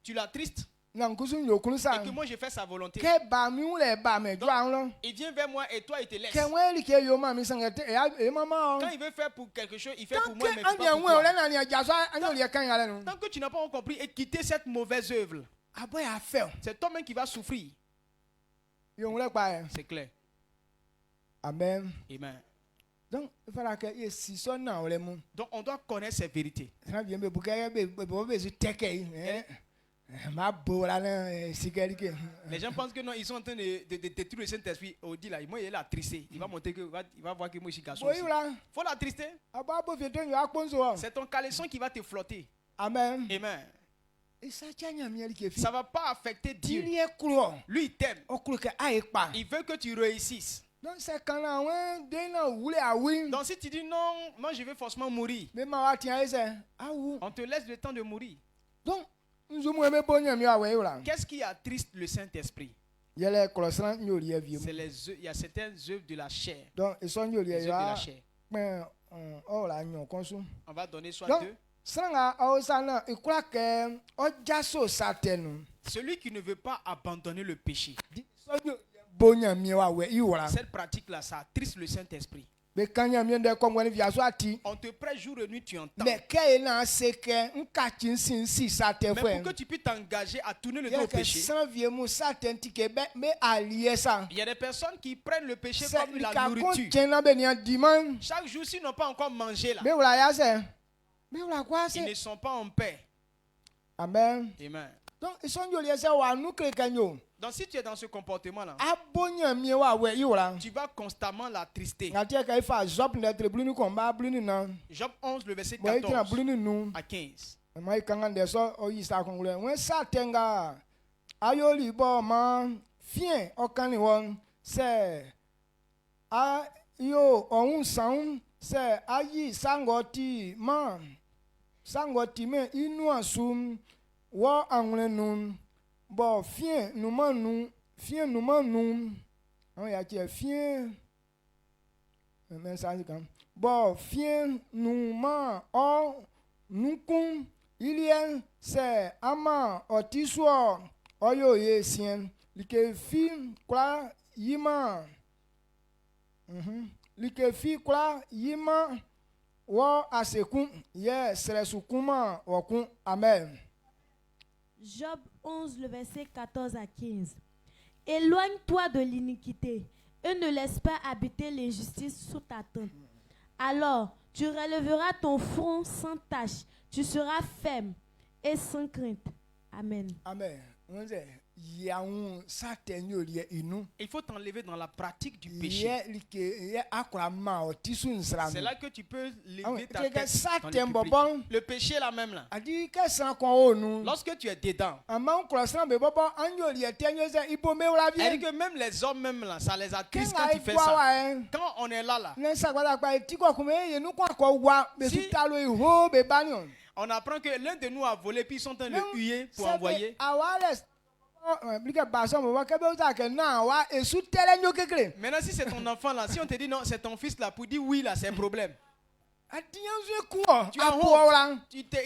tu l'attristes Na nkusu nyokun et sa. que moi je fais sa volonté, Ke ba mi ule ba me jwa nlo. il vient vers moi et toi il te laisse. Ke weli ke yo ma mi sangete e mama. Quand il veut faire pour quelque chose, il fait pour Tant moi, que mais pas anya pour we toi. ole na ni ajaso anyoli e kan yale no. Tant que tu n'as pas encore compris et quitté cette mauvaise œuvre, Abo ya fe. c'est toi-même qui vas souffrir. Yo ngule pa. C'est clair. Amen. Amen. Donc il fallait que ye si son na ole mu. Donc on doit connaître ces vérités. Ça vient be buka be zu teke. Ma bo la na sikeri ke. Les gens pensent que non, ils sont en train de détruire le Saint-Esprit. On dit là, moi il est là tristé. Il va monter que il va voir que moi je suis garçon. Boyi la. Faut l'attrister. Aba bo vieto yo akponzo. C'est ton caleçon qui va te flotter. Amen. Amen. Et ça tient miel ke fi. Ça ne va pas affecter Dieu. Il est kuro. Lui, il t'aime. Okuru ke aye pa. Il veut que tu réussisses. Donc c'est quand on de na wule a win. Donc si tu dis non, moi je vais forcément mourir, Mais ma wa tien ese. Awu. on te laisse le temps de mourir. Donc nous me bonya mi awe ura. Qu'est-ce qui attriste le Saint-Esprit? Yele kolosran nyoli e vie. C'est il y a certaines œuvres de la chair. Donc ils sont nyoli Les e œuvres de la ya. chair. Mais oh la nyon konsu. On va donner soit Donc deux. sanga ausana ikura ke ojaso satenu. Celui qui ne veut pas abandonner le péché. Bonya mi wa we iura. Cette pratique-là, ça attriste le Saint-Esprit. Be kanya mi de kongwani via so ati. On te prête jour et nuit, tu entends. Mais ke na seke nka chinsin si sate Mais fwe. pour que tu puisses t'engager à tourner le dos Yele au ke péché, san vie mu saten tike be me allié ça. il y a des personnes qui prennent le péché C'est comme la ka nourriture. kontena be ni diman. Chaque jour, s'ils n'ont pas encore mangé là, Be wala ya se. Be wala kwa ils ne se. sont pas en paix. Amen. Amen. Donc ils sont yoli ese wa nu krekanyo. Donc si tu es dans ce comportement-là, Abonya mi wa we iura. tu vas constamment l'attrister. Ngatia ka ifa job netre blunu ko ba blunu na. Job 11, le verset Bo itina 14 blunu nu. à 15. Mai kanga de so o yi sa kongule. Wen sa tenga ayoli bo ma fien okani won se a yo ohun san se ayi sangoti ma sangoti me inu asum wo anwle nu bo fien nu manu on ya ti fien men sa kan bo fien nu ma o nukun ilien se ama otiswo oyo ye sien like fi kwa yima like fi kwa yima wo asekun ye sresukuma okun amen. Job 11, le verset 14 à 15. Éloigne-toi de l'iniquité et ne laisse pas habiter l'injustice sous ta tente. Alors, tu relèveras ton front sans tache, tu seras ferme et sans crainte. Amen. Amen. On dit yaun certains yoli inu. Il faut t'enlever dans la pratique du péché. Ye like ye akwa ma otisu nsra. C'est là que tu peux lever ta Que tête dans certains le public. bobon Le péché là même là. adi que san kon onu. Lorsque tu es dedans, Ama croissant be bobon anyoli etenyo se ibo me wala elle dit bien. que même les hommes même là, ça les attriste Kenga quand tu fais ça. wa Quand on est là, ne sagbada pa ti ko kume ye nu kwa ko wa be Si- su talo iho be banion. on apprend que l'un de nous a volé puis ils sont en train de le huer pour envoyer. Awales blika baso mo wa ke be uta ke na wa esu tele nyo kekere. Maintenant, si c'est ton enfant là, si on te dit non, c'est ton fils là, pour dire oui là, c'est un problème. Adiyan zu ku Tu as apo honte. wala. Il t'a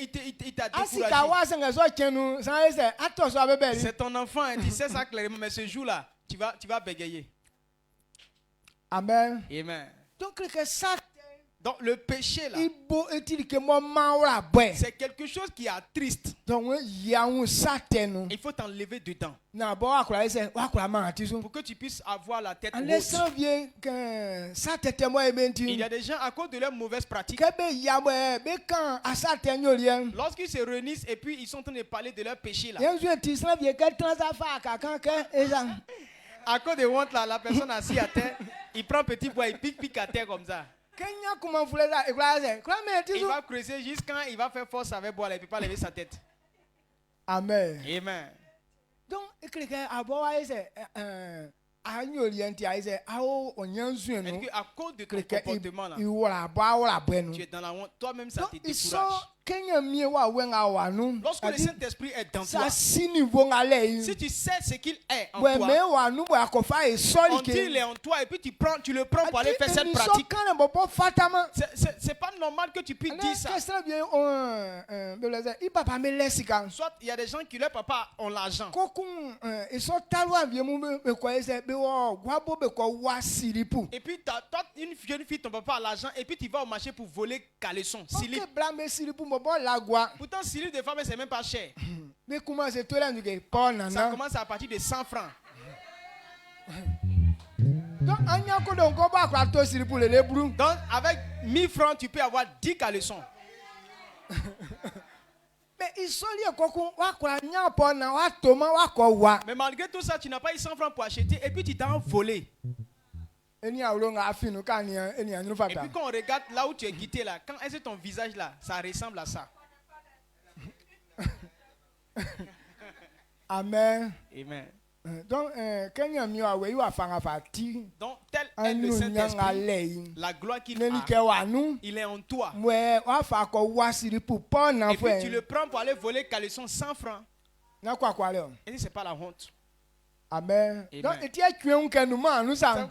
Asika découragé. wa senga so chenu san ese ato so abebeli. C'est ton enfant, hein, tu sais ça clairement, mais ce jour-là, tu vas bégayer. Amen. Amen. Donc que ça Donc le péché là, ibo etili ke mo mawra boy c'est quelque chose qui est triste. donc ya un satenu Il faut t'enlever dedans na bo akura ise wa akura ma atiso pour que tu puisses avoir la tête en haute. laissant bien que satete mo Il ebenti y a des gens à cause de leurs mauvaises pratiques. kebe ya bo be kan asatenyo lien Lorsqu'ils se réunissent et puis ils sont en train de parler de leur péché là. yenzu etisra bien que transafa ka kan ke eza À cause de honte là, la personne assise à terre, il prend petit bois, il pique à terre comme ça. kenya kuma fuleza ekura se kura me Il atiso va creuser jusqu'à il va faire force avec bois là, il ne peut pas lever sa tête. amen Amen. donc ekreke abo wa ise anyo lien ti ise awo onyanzu Est-ce enu qu'à cause de ton kreke comportement là, iwora bo awora benu tu es dans la honte, toi-même ça te donc iso décourage. kenya mie wa wenga wanu Lorsque le Saint-Esprit est dans toi, sa sini vonga le si tu sais ce qu'il est en we toi, me wanu bo akofa e soli on dit il est en toi et puis tu le prends pour aller faire cette pratique. kan bo fatama C'est pas normal que tu puisses dire ça. qu'est-ce que bien beleza i papa me lesika Soit il y a des gens qui leur papa ont l'argent. kokun iso talwa bien mu be ko ese be wo gwabo be ko wa siripu Et puis toi, une jeune fille, ton papa a l'argent et puis tu vas au marché pour voler caleçon, slip. ok blame siripu mo bo lagwa Pourtant, slip de femme, c'est même pas cher. be kuma se tola nduke po Ça nana commence à partir de 100 francs. donc anya ko don ko ba kwa to siripu le lebru Donc, avec 1000 francs, tu peux avoir 10 caleçons. mais isoli kokun wa kwa nya po na wa toma wa ko wa Mais malgré tout ça, tu n'as pas eu 100 francs pour acheter et puis tu t'en volé. eni awulonga afinu kan eni anu Et fata puis quand on regarde là où tu es quitté là, quand est-ce que ton visage là, ça ressemble à ça. amen Amen. donc kenya mi wa we wa fanga fati Donc, tel est anu le nyanga Saint-Esprit, lei la gloire qu'il neni a, ke wa nu il est en toi. mwe wa fa ko wa siripu po na Et puis tu fo le prends pour aller voler caleçon 100 francs. na kwa kwa le Et c'est pas la honte. amen Amen. donc eti atwen kenu ma nu sa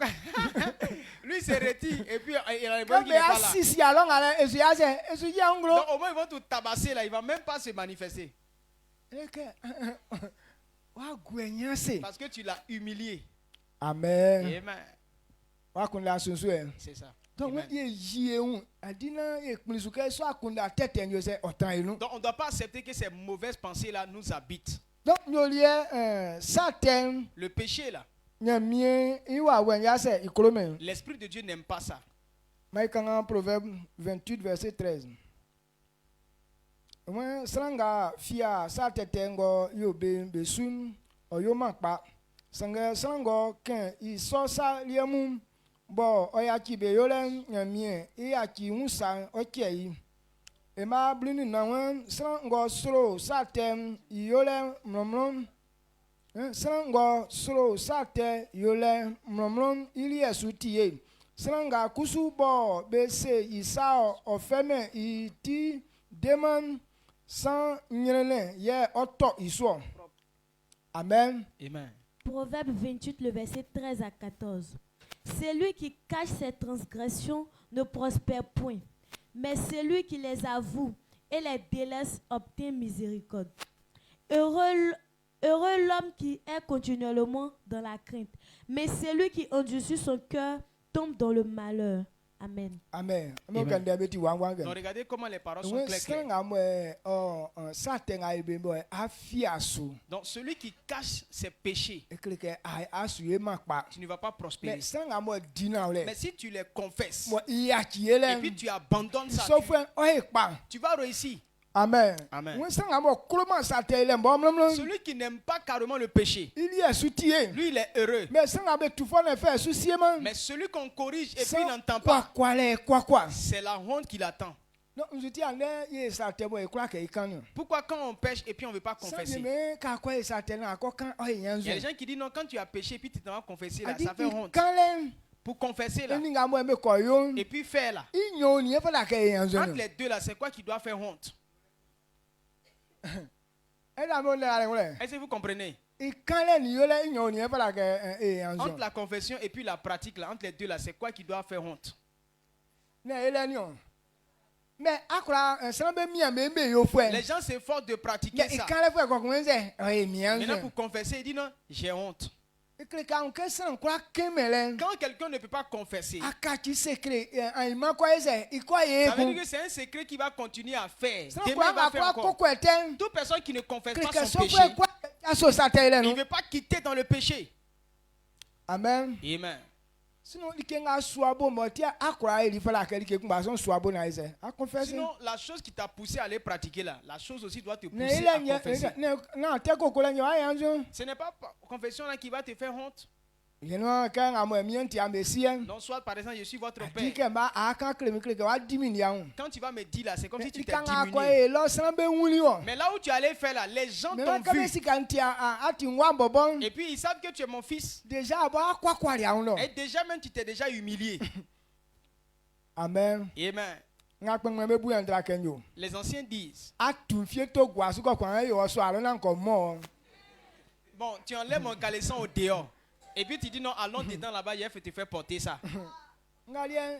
Lui il se retire et puis il a l'impression kebe qu'il n'est pas là. asisi along ale esu ya se esu ya ngro Donc au moins ils vont te tabasser là, il va même pas se manifester. eke wa gwenya se Parce que tu l'as humilié. amen Amen. wa kun la sunsu e C'est ça. donc Amen. ye yie un adina ye kplisu ke so akunda tete nyo se otan inu Donc on ne doit pas accepter que ces mauvaises pensées là nous habitent. donc nyolie satan Le péché là, nyamie iwa wen ya se ikrome l'Esprit de Dieu n'aime pas ça. maikanga proverbe 28 verset 13 Mwen sanga fia sa tetengo yo be sun o yo makpa sanga sango ken I so sa liemu bo o ya ki be yo len nyamie I ya ki unsa o kei e ma blini na wen sango sro sa tem yo len mlomlom sango sro sa te yo len mlomlom ili esutie sanga kusu bo be se isa o feme iti deman sans nyelene ye auto iso amen Amen. Proverbe 28, le verset 13 à 14. Celui qui cache ses transgressions ne prospère point, mais celui qui les avoue et les délaisse obtient miséricorde. Heureux l'homme qui est continuellement dans la crainte, mais celui qui endurcit son cœur tombe dans le malheur. Amen. amen Amen. mo kan de beti wan wan Donc gan regardez comment les paroles sont we claires. sanga mo satan ai be bo afiaso Donc celui qui cache ses péchés, ekleke ai asu e makpa tu ne vas pas prospérer. mais sanga mo dina ole Mais si tu les confesses mo iya ki et ele puis tu abandonnes ça, so fun o e pa tu vas réussir. amen Amen. we sanga mo kloma satan ele mbom lom Celui qui n'aime pas carrément le péché, il y a soutie lui il est heureux. mais sanga be tout fon faire soucier man Mais celui qu'on corrige et puis il n'entend pas, quoi c'est la honte qui l'attend. non je dis ande ye satan bo e kwa ke ikanu Pourquoi quand on pêche et puis on ne veut pas confesser? mais ka kwa e satan na ko kan o Il y a des yanzu gens qui disent non, quand tu as péché et puis tu t'en vas confesser là, adi ça fait honte. kan len Pour confesser là, eni nga mo me ko yo et puis faire là. inyo ni e fa la ke yanzu Entre les deux là, c'est quoi qui doit faire honte? e da mo le ale wole Est-ce que vous comprenez? i kan len ni yo le inyo ni e fa la ke yanzu Entre la confession et puis la pratique là, entre les deux là, c'est quoi qui doit faire honte? ne ele ni on mais akura san be mi ame be yo fwe Les gens s'efforcent de pratiquer mais i ça. kan le fwe ko kun se e mi Maintenant yanzu pour confesser, il dit non, j'ai honte. Écrit quand que sans quoi kemelen. Quand quelqu'un ne peut pas confesser, Akati secret un man quoi est il quoi est ça veut dire que c'est un secret qu'il va continuer à faire. sans Demain, quoi il va faire quoi encore. quoi était. Toute personne qui ne confesse Que pas son son péché, frère quoi associé là il ne non. veut pas quitter dans le péché. Amen. Amen. Sinon il kenga swabo motia akora il fala que il kumba son swabo na ise. A confesser. Sinon, la chose qui t'a poussé à aller pratiquer là, la chose aussi doit te Ne pousser il à a confesser. non te ko ko la nyo ayanzo. Ce n'est pas confession là qui va te faire honte. Il no kan amo mienti amesien. Donc, soit par exemple, je suis votre Dit père. que ba aka klemi kleke wa diminuer. Quand tu vas me dire là, c'est comme si tu Il t'es kan akwa diminué. e lo san be wuli wo. Mais là où tu allais faire là, les gens Mais t'ont quand vu. si kan ti ati nwa bobon. Et puis ils savent que tu es mon fils. Déjà ba akwa kwa ria no. Et déjà même tu t'es déjà humilié. Amen. Amen. Nga pengwe be bu entra kenyo. Les anciens disent, Atu fie to gwa su ko kwan yo so aro na nko mo. bon, tu enlèves mon caleçon au dehors. Et puis tu dis non, allons dedans là-bas, il faut te faire porter ça. Nga lien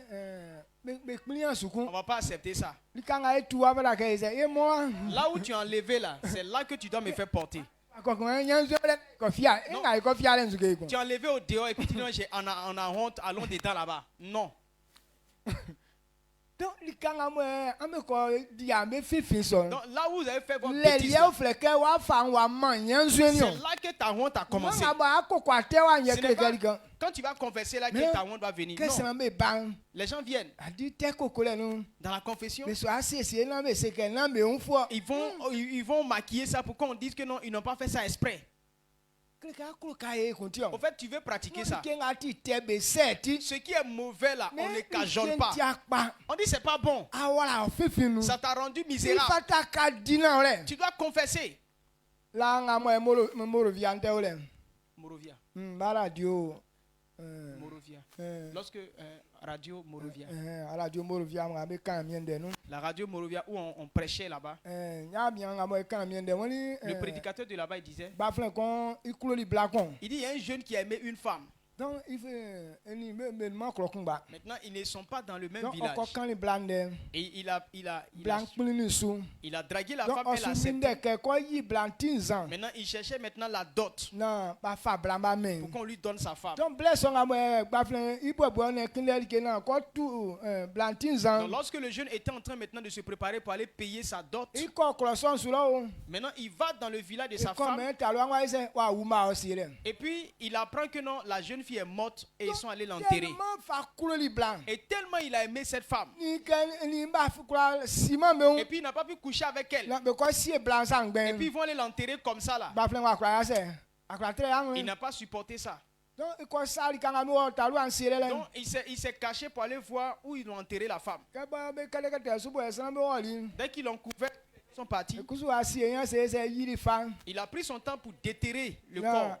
be klian On suku. ne va pas accepter ça. Li kan ai tu abala ke ise e mo. Là où tu as enlevé là, c'est là que tu dois me faire porter. Ko kwan nyan zo le ko fia. Non. Nga ko fia le nzuke ko. Tu as enlevé au dehors et puis tu dis non, on a honte, allons dedans là-bas. Non. Donc li kan ame ko di ame fifi so. Donc là où vous avez fait votre Le bêtise, lié là, au fleke wa fa wa man nyan zo ni. c'est là que ta honte a commencé. Nga ba akokwa te wa nye Ce n'est pas keke quand tu vas confesser là Mais que ta honte va venir. que ça Non. me ban. Les gens viennent A di te kokole no. dans la confession. Mais so asese na me se ke na me un fois. Ils vont maquiller ça pour qu'on dise que non, ils n'ont pas fait ça exprès. Au fait, tu veux pratiquer ça. Ce qui est mauvais là, on ne cajole pas. On dit c'est pas bon. Ça t'a rendu misérable. Tu dois confesser. Morovia. Morovia. Lorsque Radio Morovia. La radio Morovia où on prêchait là-bas. Le prédicateur de là-bas il disait. Il dit il y a un jeune qui a aimé une femme. Donc, Maintenant, ils ne sont pas dans le même village. Et il a dragué la femme, elle a accepté. Maintenant, il cherchait maintenant la dot pour qu'on lui donne sa femme. Donc, lorsque le jeune était en train maintenant de se préparer pour aller payer sa dot, maintenant il va dans le village de sa femme. Et puis il apprend que non, la jeune fille est morte et ils sont allés l'enterrer. Et tellement il a aimé cette femme. Et puis il n'a pas pu coucher avec elle. Et puis ils vont aller l'enterrer comme ça là. Il n'a pas supporté ça. Donc il s'est caché pour aller voir où ils ont enterré la femme. Dès qu'ils l'ont couvert, ils sont partis. Il a pris son temps pour déterrer le corps.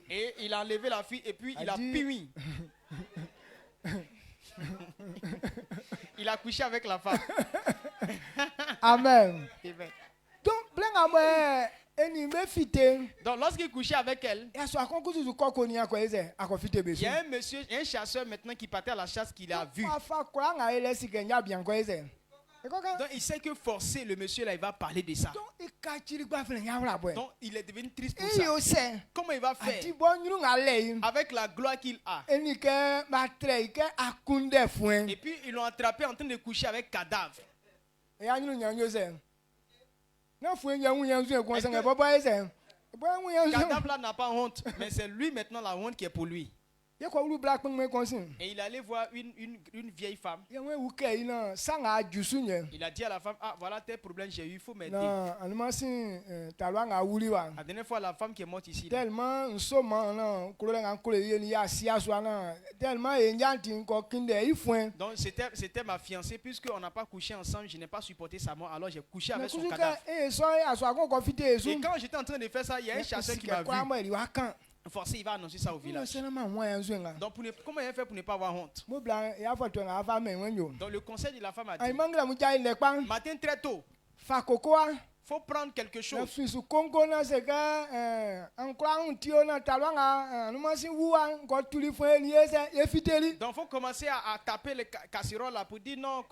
Et il a enlevé la fille et puis il a puni. Il a couché avec la femme. Amen. Amen. Donc lorsqu'il couchait avec elle, il y a un monsieur, un chasseur maintenant qui partait à la chasse qu'il a vu. Donc il sait que forcer le monsieur là, il va parler de ça. Donc il est devenu triste pour ça. Comment il va faire avec la gloire qu'il a? Et puis ils l'ont attrapé en train de coucher avec cadavre. Cadavre là n'a pas honte, mais c'est lui maintenant la honte qui est pour lui. Et il allait voir une vieille femme. Il a dit à la femme, ah voilà tel problème j'ai eu, il faut m'aider. La dernière fois la femme qui est morte ici. Là. Donc c'était ma fiancée, puisqu'on n'a pas couché ensemble, je n'ai pas supporté sa mort, alors j'ai couché avec son cadavre. Et quand j'étais en train de faire ça, il y a un chasseur qui m'a vu. Forcé, il va annoncer ça au village. Donc comment il a fait pour ne pas avoir honte? Donc le conseil de la femme a dit, matin très tôt, faut prendre quelque na chose. fi su konko na se ka ankra untio na talwanga no ma si wuwa ko tuli fo ni ese e fiteli. Donc faut commencer à taper les casseroles là pour dire non,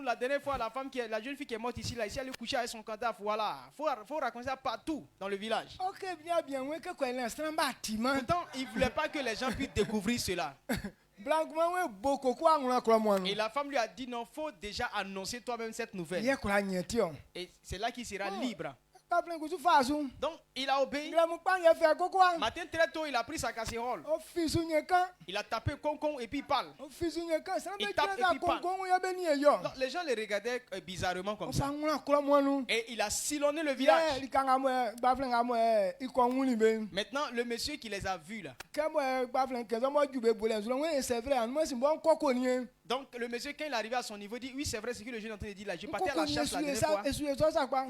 la dernière fois la jeune fille qui est morte ici là, ici elle est couchée avec son cadavre, voilà. Faut raconter ça partout dans le village. OK, bien, ouais que quoi l'instant bâtiment. Pourtant, il voulait pas que les gens puissent découvrir cela. Blaguement ouais beaucoup quoi on la croit moi. Et la femme lui a dit non, faut déjà annoncer toi-même cette nouvelle. Yé quoi nyetio. Et c'est là qu'il sera libre. Pas plein que tu fasses. Donc il a obéi. Il a mon pas faire quoi. Matin très tôt, il a pris sa casserole. Au fils nyeka. Il a tapé concon et puis il parle. Au fils nyeka, ça Il me tape dit et ça puis parle. concon ya beni yo. Donc, les gens les regardaient bizarrement comme On ça. s'en on la croit moi nous. Et il a sillonné le Yeah, village. il kanga moi ba flenga moi il ko wuni be. Maintenant, le monsieur qui les a vus là. Ka moi ba flenga zo mo jube bolen zo ouais c'est vrai, moi c'est bon koko ni. Donc le monsieur, quand il est arrivé à son niveau, dit oui, c'est vrai ce que le jeune est en train de dire là. Je partais à la chasse la dernière fois.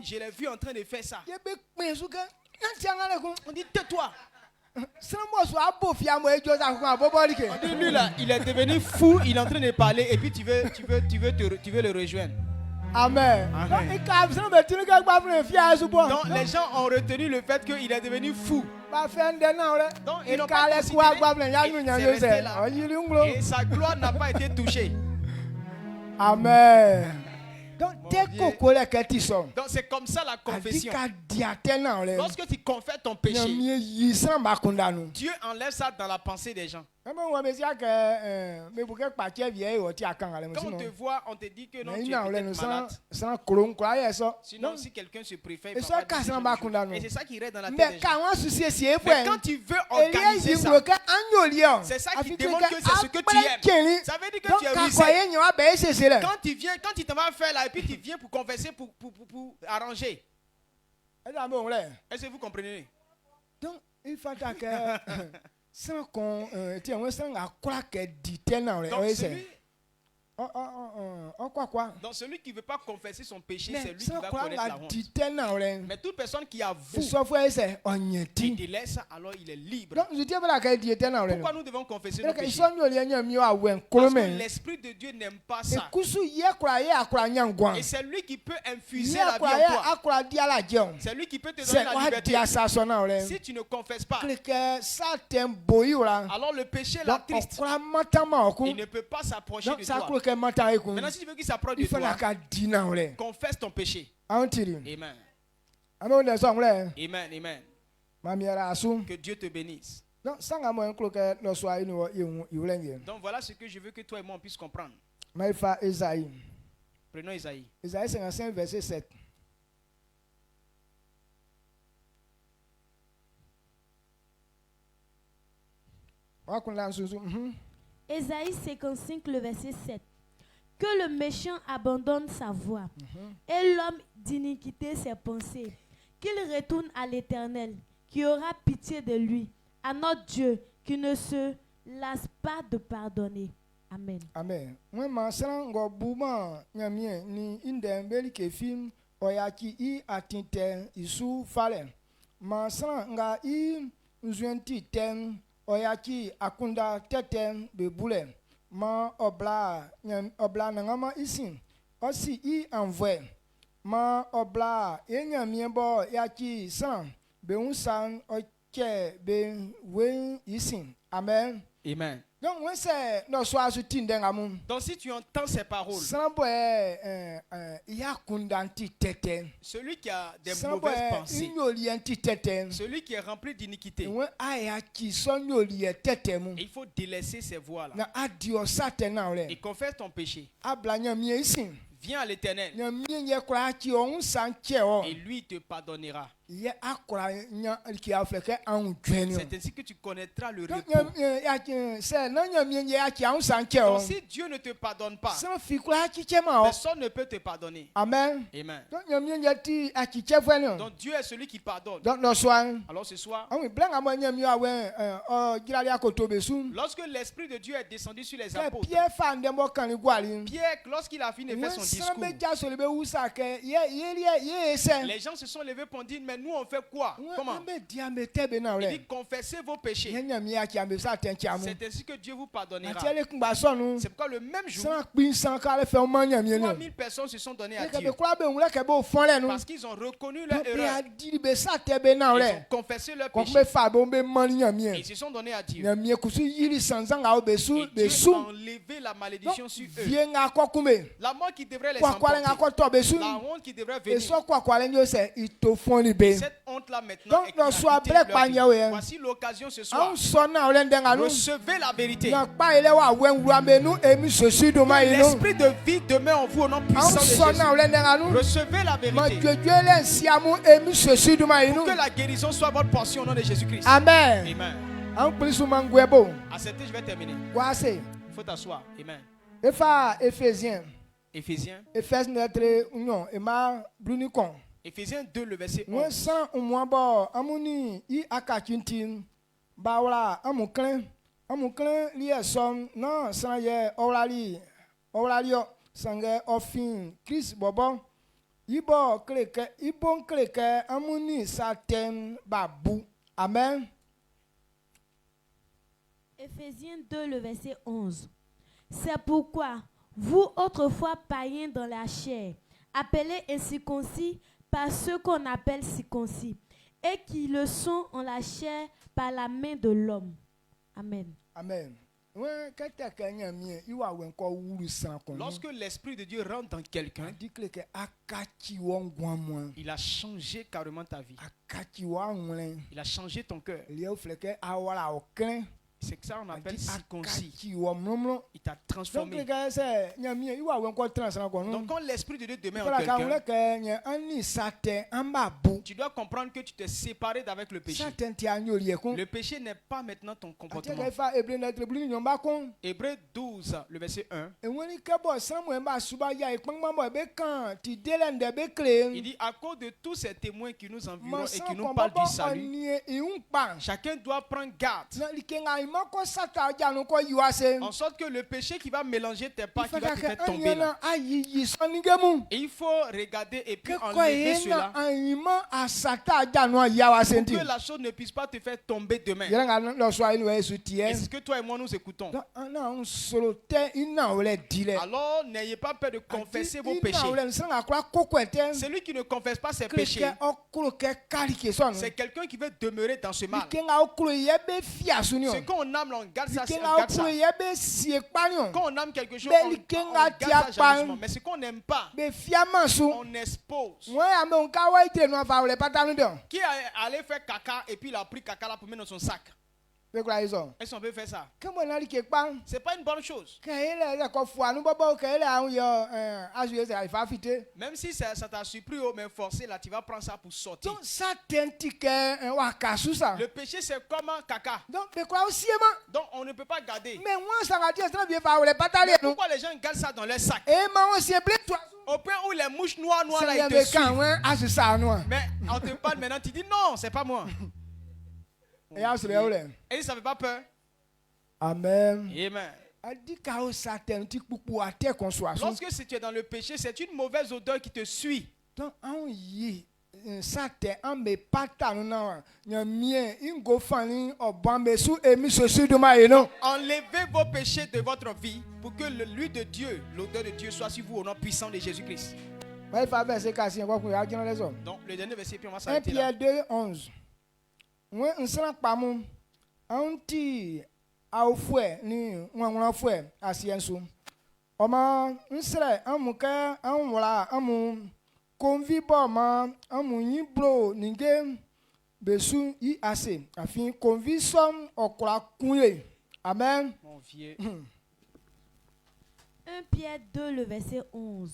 Je l'ai vu en train de faire ça. On dit tais-toi. On dit lui là, il est devenu fou, il est en train de parler et puis tu veux le rejoindre. Amen. Amen. Donc les gens ont retenu le fait qu'il est devenu fou. Donc ils n'ont pas considéré. Et sa gloire n'a pas été touchée. Amen. Donc c'est comme ça la confession. Lorsque tu confesses ton péché, Dieu enlève ça dans la pensée des gens. Quand on te voit, on te dit que non, tu es peut-être malade. Sinon, si quelqu'un se préfère, et c'est ça qui reste dans la tête des gens. Mais quand tu veux organiser ça, c'est ça qui démontre que c'est ce que tu aimes. Ça veut dire que tu es rusé. Quand tu t'en vas faire là, et puis tu viens pour confesser, pour arranger. Est-ce que vous comprenez? Donc, il faut que... sans qu'on donc celui qui ne veut pas confesser son péché, c'est lui qui va connaître la honte. Mais toute personne qui avoue et délaisse, alors il est libre. Pourquoi nous devons confesser nos péchés? Parce que l'Esprit de Dieu n'aime pas ça. Et c'est lui qui peut infuser la vie en toi. C'est lui qui peut te donner la liberté. Si tu ne confesses pas, alors le péché l'attriste. Il ne peut pas s'approcher de toi. Maintenant, si tu veux qu'il s'approche de toi, confesse ton péché. Amen. Amen, amen. Que Dieu te bénisse. Donc voilà ce que je veux que toi et moi on puisse comprendre. Prenons Isaïe. Isaïe 55, verset 7. Ésaïe 55, le verset 7. Que le méchant abandonne sa voie et l'homme d'iniquité ses pensées, qu'il retourne à l'Éternel, qui aura pitié de lui, à notre Dieu, qui ne se lasse pas de pardonner. Amen. Amen. Moi, ma srango bouma nyamie ni indembeli ke film oyaki I atinte isu fale. Ma sranga I nzuenti ten oyaki akunda teten bebule. Ma obla nangama isin. Osi I envoie. Ma obla enyamie bo yaki san beunsan oke be wen isin. Amen. Amen. Donc si tu entends ces paroles, celui qui a des mauvaises pensées, celui qui est rempli d'iniquité, il faut délaisser ces voies-là et confesse ton péché. Viens à l'Éternel et lui te pardonnera. C'est ainsi que tu connaîtras le repos. Donc si Dieu ne te pardonne pas, personne ne peut te pardonner. Amen. Amen. Donc Dieu est celui qui pardonne. Alors ce soir, lorsque l'Esprit de Dieu est descendu sur les apôtres, Pierre, lorsqu'il a fini de faire son discours. Les Les gens se sont levés pour dire, mais nous on fait quoi? Comment? Il dit, confessez vos péchés. C'est ainsi que Dieu vous pardonnera. C'est pourquoi le même jour, 3000 personnes se sont données à Dieu. Parce qu'ils ont reconnu leur erreur. Ils ont confessé leur péché. Et ils se sont donnés à Dieu. Et Dieu a enlevé la malédiction sur eux. La mort qui devrait les emporter. La honte qui devrait venir. Cette honte-là maintenant est quittée leur vie. Voici l'occasion ce soir. Recevez la vérité. L'esprit de vie demeure en vous au nom puissant de Jésus. Recevez la vérité. Pour que la guérison soit votre portion au nom de Jésus-Christ. Amen. Amen. Acceptez, je vais terminer. Il faut t'asseoir. Amen. Éphésiens 2, le verset 11. Amen. Éphésiens 2, le verset 11. C'est pourquoi, vous autrefois païens dans la chair, appelés incirconcis par ceux qu'on appelle circoncis, et qui le sont en la chair par la main de l'homme. Amen. Amen. Lorsque l'Esprit de Dieu rentre dans quelqu'un, il a changé carrément ta vie. Il a changé ton cœur. C'est que ça on appelle circoncis. Il t'a transformé. Donc quand l'Esprit de Dieu demeure en quelqu'un, tu dois comprendre que tu t'es séparé d'avec le péché. Le péché n'est pas maintenant ton comportement. Hébreux 12, le verset 1. Il dit, à cause de tous ces témoins qui nous environnent et qui nous parlent du salut, chacun doit prendre garde. En sorte que le péché qui va mélanger tes pas, qui va te faire tomber là. Et il faut regarder et puis enlever cela. Pour que la chose ne puisse pas te faire tomber demain. Est-ce que toi et moi nous écoutons? Alors n'ayez pas peur de confesser vos péchés. Celui qui ne confesse pas ses péchés, c'est quelqu'un qui veut demeurer dans ce mal. Ce qu'on aime, on garde ça, on garde ça. Quand on aime quelque chose, on garde ça jalousement. Mais ce qu'on n'aime pas, on expose. Qui est allé faire caca et puis il a pris caca là pour mettre dans son sac? Est-ce qu'on peut faire ça? C'est pas une bonne chose. Même si ça t'a surpris, mais forcé là, tu vas prendre ça pour sortir. Le péché c'est comme un caca. Donc on ne peut pas garder. Mais pourquoi les gens gardent ça dans leur sac? Au point où les mouches noires là ils te suivent. Mais on te parle maintenant, tu dis non, c'est pas moi. Et ça ne fait pas peur. Amen. Amen. Lorsque tu es dans le péché, c'est une mauvaise odeur qui te suit. Enlevez vos péchés de votre vie pour que l'huile de Dieu, l'odeur de Dieu soit sur vous au nom puissant de Jésus-Christ. Donc le dernier verset, puis on va s'arrêter là. 1 Pierre 2, 11. Amen. 1 Pierre 2, le verset 11.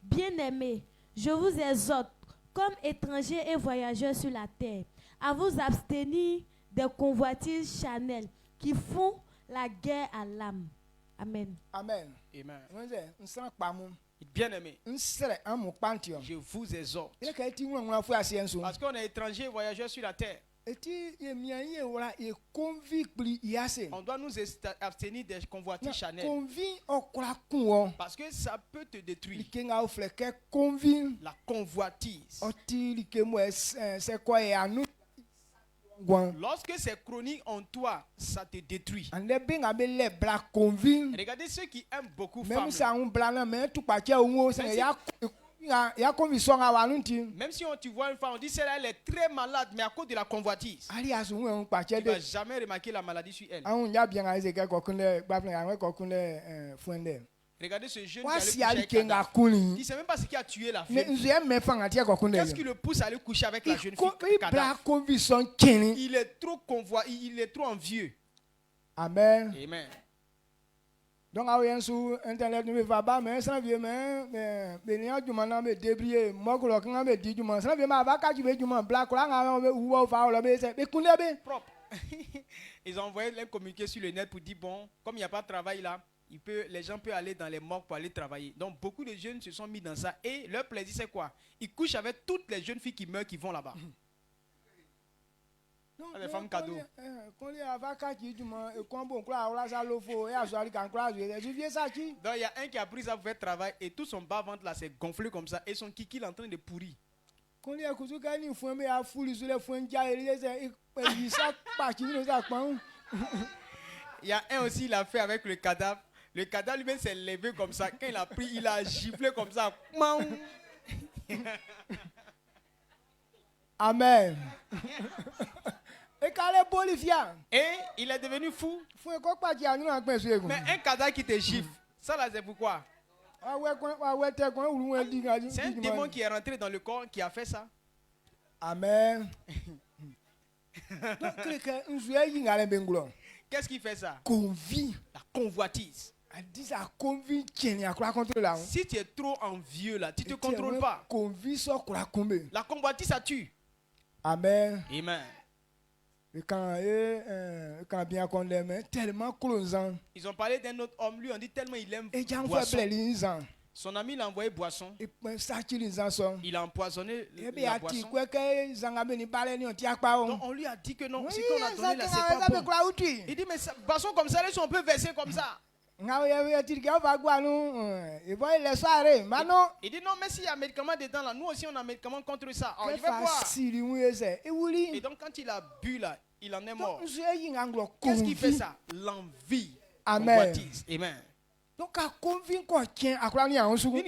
Bien-aimés, je vous exhorte, comme étrangers et voyageurs sur la terre, à vous abstenir des convoitises charnelles qui font la guerre à l'âme. Amen. Amen. Bien-aimé, je vous exhorte. Parce qu'on est étranger et voyageur sur la terre. eti ye mia ye wala e convi pli yase On doit nous abstenir des convoitises charnelles. convi okra kunwo Parce que ça peut te détruire. likenga ofleke convi La convoitise. oti likemo se ko e anu gwan Lorsque c'est chronique en toi, ça te détruit. ande benga be le bla convi Regardez ceux qui aiment beaucoup même femmes. ça un bla na me tu pa che unwo se ya conviction a wanunti Même si tu vois une femme, on dit celle-là elle est très malade, mais à cause de la convoitise, ali asu un pa che tu ne vas de jamais remarquer la maladie sur elle. an ya bien a ze ke ko kunle ba plan an ko kunle fuende Regardez ce jeune wa qui si allait ali coucher avec kenga la dame. kuni Il ne sait même pas ce qui a tué la ne femme. nzu me fanga tie ko kunle Qu'est-ce qui le pousse à aller coucher avec la jeune fille bla cadavre? conviction kini Il est trop il est trop envieux. amen Amen. donc awo yen su internet ni va ba mais sans vieux mais ni aduma na me débrouiller mokulo kan me di juma sans vieux ma ba ka ji be juma black la nga be uwo fa lo be se be kunle be Propre. Ils ont envoyé un communiqué sur le net pour dire bon, comme il n'y a pas de travail là, les gens peuvent aller dans les morgues pour aller travailler. Donc beaucoup de jeunes se sont mis dans ça et leur plaisir c'est quoi? Ils couchent avec toutes les jeunes filles qui meurent qui vont là-bas. Les femmes cadeaux. Quand il va ka ji juma e kon bon kla ola sa lo fo e aso ari kan kla je ju vie ça qui Donc il y a un qui a pris ça pour faire travail et tout son bas-ventre là s'est gonflé comme ça et son kiki est en train de pourrir. quand il kuzu ka ni fun me a fuli sur le fun ja ere se e sa pa ki ni sa pon Il y a un aussi, il a fait avec le cadavre. Le cadavre lui-même s'est levé comme ça. Quand il a pris, il a giflé comme ça. amen e kale bolivia Et il est devenu fou. fun ko pa ji anu na pe su egun Mais un cadavre qui te gifle, ça là c'est pourquoi? C'est un démon qui est rentré dans le corps qui a fait ça. Amen. Qu'est-ce qui fait ça? Convie. La convoitise. Si tu es trop envieux là, tu ne te contrôles pas. La convoitise, ça tue. Amen. Amen. Quand bien qu'on l'aime, tellement closant. Ils ont parlé d'un autre homme, lui on dit tellement il aime boisson. Son ami l'a envoyé boisson. Il a empoisonné la boisson. Donc on lui a dit que non, ce qu'on a donné là c'est pas bon. Il dit mais boisson comme ça, on peut verser comme ça. Il dit non mais s'il y a un médicament dedans là, nous aussi on a un médicament contre ça. Alors, je vais boire. Et donc quand il a bu là, il en est mort. Qu'est-ce qui fait ça? L'envie. Amen. Amen. Donc, une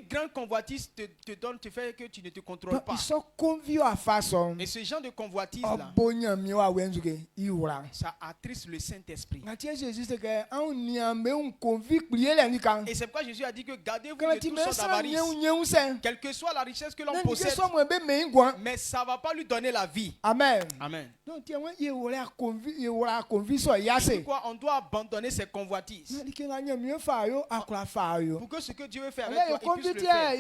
grande convoitise te fait que tu ne te contrôles pas. Et ce genre de convoitise là, ça attriste le Saint-Esprit. Et c'est pourquoi Jésus a dit que gardez-vous de toute sorte d'avarice. Quelle que soit la richesse que l'on possède, mais ça ne va pas lui donner la vie. Amen. Amen. Pourquoi on doit abandonner ces convoitises? Pour que ce que Dieu veut faire avec toi, il puisse le faire.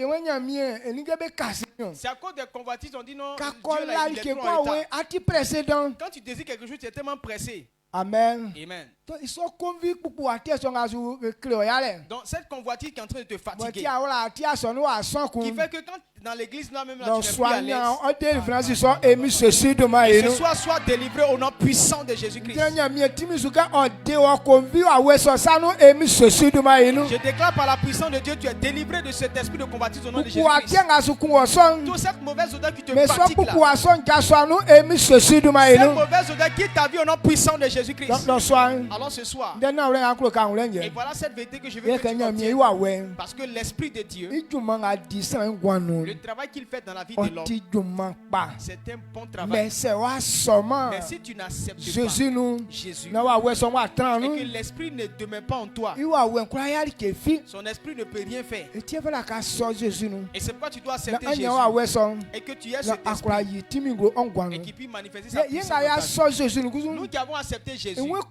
C'est à cause des convoitises, on dit non, Dieu là, il est trop en retard. Quand tu désires quelque chose, tu es tellement pressé. Amen. Amen. Donc cette convoitise qui est en train de te fatiguer, qui fait que quand dans l'église là même là, tu n'es plus à l'aise, que ce soit délivré au nom puissant de Jésus-Christ. Je déclare par la puissance de Dieu, tu es délivré de cet esprit de convoitise au nom de Jésus-Christ. Toute cette mauvaise odeur qui te fatigue là, cette mauvaise odeur qui t'a vu au nom puissant de Jésus-Christ. Alors ce soir, et voilà cette vérité que je veux que tu retiennes, parce que l'Esprit de Dieu, le travail qu'il fait dans la vie de l'homme, c'est un bon travail. Mais si tu n'acceptes pas Jésus, et que l'Esprit ne demeure pas en toi, son Esprit ne peut rien faire. Et c'est pourquoi tu dois accepter Jésus, et que tu aies cet esprit, et qu'il puisse manifester sa puissance. Nous qui avons accepté Jésus, l'homme,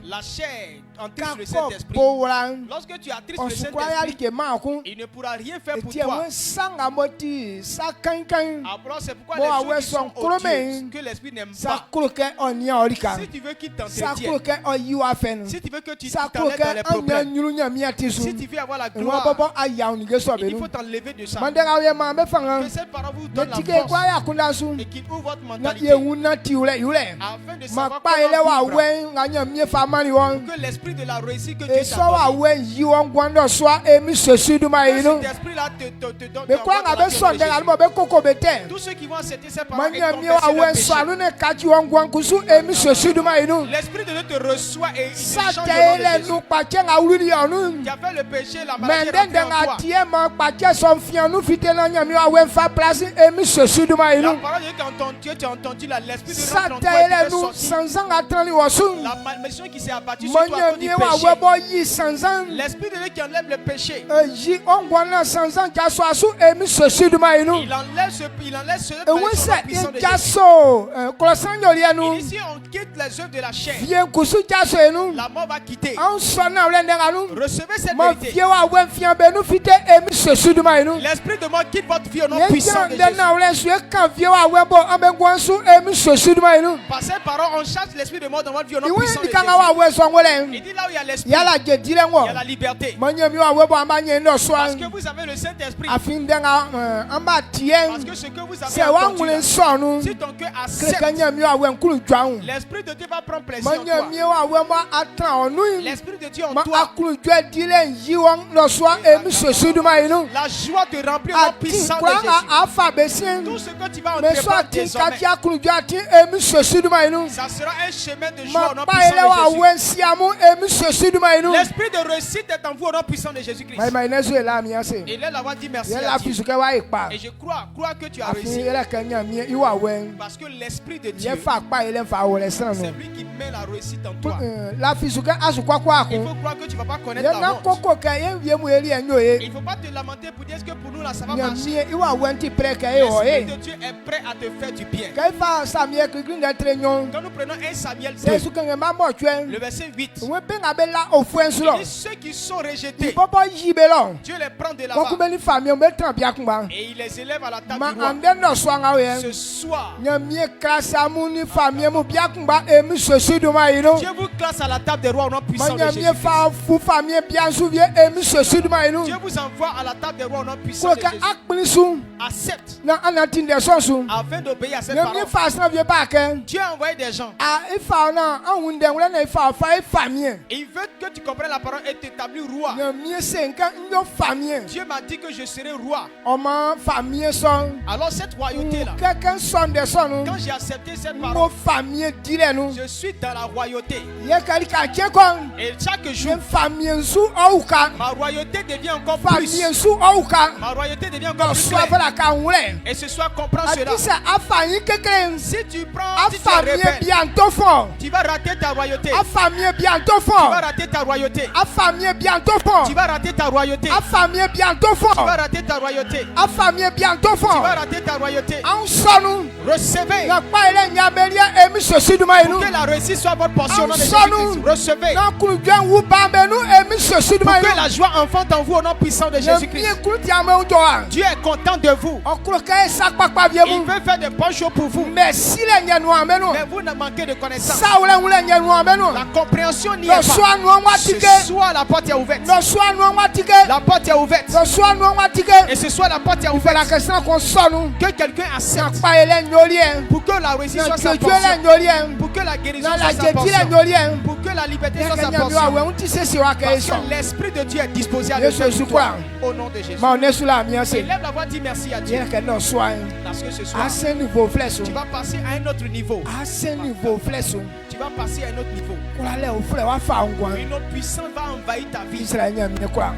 la chair entriste le Kako Saint-Esprit, powra. lorsque tu attristes On le se croit Saint-Esprit, que Marco. il ne pourra rien faire pour Eti toi. ewe sanga moti sa kankan. Alors c'est pourquoi Bon, les ouais, choses qui sont son odieuses, chromé. que l'Esprit n'aime Sa pas, kroke onya orika. si tu veux qu'il Sa t'entretienne, kroke oyiwa fen. si tu veux que tu Sa t'enlèves kroke dans les anya problèmes, nyurunya miati su. si tu veux avoir la Nwa gloire, bobo aya unige so il benu. faut t'enlever de ça. Mandera ye ma be fanga. Que cette parole vous donne la Netike kwa force ya kunda su. et qu'il ouvre votre Na mentalité ye wuna ti ule yule. afin de Ma savoir pa ele wa comment vivre, we nganya mie fa mani won. que l'esprit de la réussite que E Dieu so t'a wa donné, we yi won gwando so emi sesu du ma que inu. cet esprit-là te donne Be kwa nga be so de albo be koko bete. tous ceux qui vont accepter cette parole et Manya mie confesser wa leur we péché. so anu ne kachi won gwan kusu emi sesu du ma inu. L'esprit de Dieu te reçoit et il te change Sa le nom te de ele Jésus. nu kpache nga wuli onu. Tu as fait le péché, la maladie est Mende rentrée en nga toi. tie ma kpache son fian nu fite na nya mi wa we fa place emi sesu du ma La inu. parole de Dieu quand tu as entendu là, l'esprit de Dieu Sa rentre en te toi et ele tu fais nu sortir. sansan ga trani wosu. La malédiction qui s'est abattue sur toi à Manya cause du mie wa we péché. bo yi sansan. L'esprit de Dieu qui enlève le péché, Yi ongwana sansan ja so asu emi sesu du ma inu. il enlève ce Ewe péché se puissant de ja Jésus. so kolosan yori Et enu. ici, on quitte les œuvres de la chair. Fien kusu ja so enu. La mort va quitter. An so na wle ndanga nu. Recevez cette Ma vérité. fie wa we fian be nu fite emi sesu du ma inu. L'esprit de mort quitte votre vie au nom Ye puissant jan de de Jésus. na wle su e kan fie wa we bo an be gwan su emi sesu du ma inu. Par cette parole, on chasse l'esprit de mort dans votre vie au nom Iwe puissant de ndi kanga Jésus. wa we so ngole. Il dit là où il y a l'esprit, Yala je dire il ngo. y a la liberté. Manya mi wa we bo amba nye ndo so Parce an. que vous avez le Saint-Esprit. Afin ndanga amba Parce tien. que ce que vous Se avez wa entendu, ngule là, so nu. si ton cœur Kreka accepte, nya mi wa we nkulu jwan. l'esprit de Dieu va prendre plaisir en Manya toi. mi wa we ma atra onu. L'esprit de Dieu en Ma toi, akulu jwe dire yi won lo so emi sesu du ma inu. la joie te remplit au nom Ati puissant de kwa Jésus. afa besien. Tout ce que tu vas Me so entreprendre ati désormais, kati akulu jwe ati emi sesu du ma inu. ça sera un chemin de joie Ma au nom pa ele wa puissant de Jésus. we siamu emi sesu du ma inu. L'esprit de réussite est en vous au nom puissant de Jésus-Christ. Mai mai nezu ela mi ase. Et là, l'avoir dit merci Yela à Dieu. fisu ke wa ipa. Et je crois que tu as Afi réussi. ele kanya mi iwa wen. Parce que l'esprit de Ye Dieu, fa pa ele fa wo le san c'est no. lui qui met la réussite en toi. La fisu ke asu kwa kwa Il ko. faut croire que tu ne vas pas Ye connaître la na honte. koko ke ye vie mu eli enyo Il ye. ne faut pas te lamenter pour dire est-ce que pour nous là ça va Nya marcher. mi iwa wen ti pre ke e o L'esprit e. de Dieu est prêt à te faire du bien. Ke fa sa mi e kigrin de tre nyon. Quand nous prenons 1 Samuel 2, Yesu ke ma mo twen. le verset 8, We pe nga be la ofuen su lo. il dit ceux qui sont rejetés, Ibobo yi be lo. Dieu les prend de Ko là-bas ku be ni fami o be tran bia kun ba. et il les élève à la table Ma du roi. ande no so nga we. Ce soir, Nya mi krasa mu ni fami mu bia kun ba emi sesu du ma inu. Dieu vous classe à la table des rois au nom puissant de Manya Jésus. mi fa fu fami bia su vie emi sesu du ma inu. Dieu vous envoie à la table des rois au nom puissant Ko de ka Jésus. akpini su. Accepte Na anatin de so su. afin d'obéir à cette Nya mi parole. fa san vie ba ke. Dieu a envoyé des gens. A ifa na ahunde wala na ifa fa fami. Et il veut que tu comprennes la parole et t'établir roi. Nya mi se nka nyo fami. Dieu m'a dit que je serai roi. O ma fami so. Alors cette royauté là, Keken son de so nu. quand j'ai accepté cette Mo parole, fami dire nu. je suis dans la royauté. Ye kali ka je kon. Et chaque jour, Je fami su ouka. ma royauté devient encore plus. Fami su ouka. Ma royauté devient encore Ko plus so claire. fa la ka nwule. Et ce soir, comprends cela. Ati se afanyi kekere. Si tu prends, si tu es Afamie rebelle, bientôt fort. tu vas rater ta royauté. Afamie bientôt Tu vas fort. rater ta royauté. Afamie bientôt fort. Tu vas rater ta royauté. Afamie bientôt Tu vas fort. rater ta royauté. Afamie bientôt Tu vas fort. rater ta royauté. An sonu. Recevez. Na pa ile nyabelia emi sosi duma inu. Que la réussite soit votre portion au nom de Ansonu. Jésus-Christ. Recevez. Na kulu gwen wu bambenu emi sosi duma Que inu. la joie enfante en vous au nom puissant de Na mi Jésus-Christ. kulu ti ame ujo a. Dieu est content de vous. Okulu ka esa kpakpa vie Il mu. veut faire de bonnes choses pour vous. Mais si le nyanu amenu. Mais vous ne manquez de connaissance. Sa wule nyanu amenu. La compréhension n'y No est so pas. anu wa Ce tike. soir, la porte est ouverte. No so anu wa tike. La porte est ouverte. No so anu wa tike. Et ce soir, la porte est Fela ouverte. ke san kon sonu. Que quelqu'un accepte. Pa ele nyoli en. Pour que la réussite Na soit sa jojo le portion. nyoli en. Pour que la guérison Na la soit sa jeti le portion. nyoli en. Pour que la liberté Ya soit ke sa nyami wa portion. we unti sesi wa ke Parce eso. que l'Esprit de Dieu est disposé à le Yesu faire pour Yesu toi. kwa. Au nom de Jésus. Ma onesu la mi ase. Élève la voix, dis merci à Dieu. Ye ke no so an. Parce que ce soir, Ase niveau flesh. tu vas passer à un autre niveau. Ase niveau flesh. Tu vas passer à un autre niveau. Kula le o fle wa fa ngwan. Une autre puissance va envahir ta vie. Israel nyami ne kwa.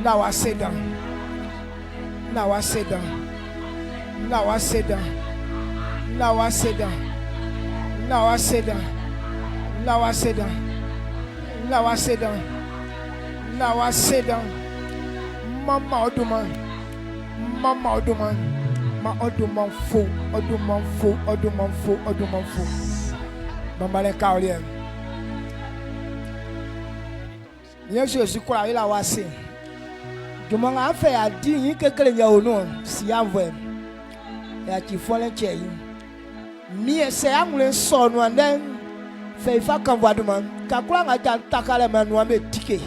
Na wa sit down. Na wa sit down. Na wa sit down. Na wa sit down. Na wa sit down. Na wa sit down. Na wa sit down. Na wa sit down. Mama oduma. Mama oduma. Ma oduma fo. Oduma fo. Oduma fo. Oduma fo. Mama le kaolien. Miye Jésus kwa ila wase. Jumanga afe ya di yi kekele ya ono si avwe. Ya ti fole che yi. Miye se amule so no anden fe fa kan waduma. Ka kula nga jan takale manu ame tike.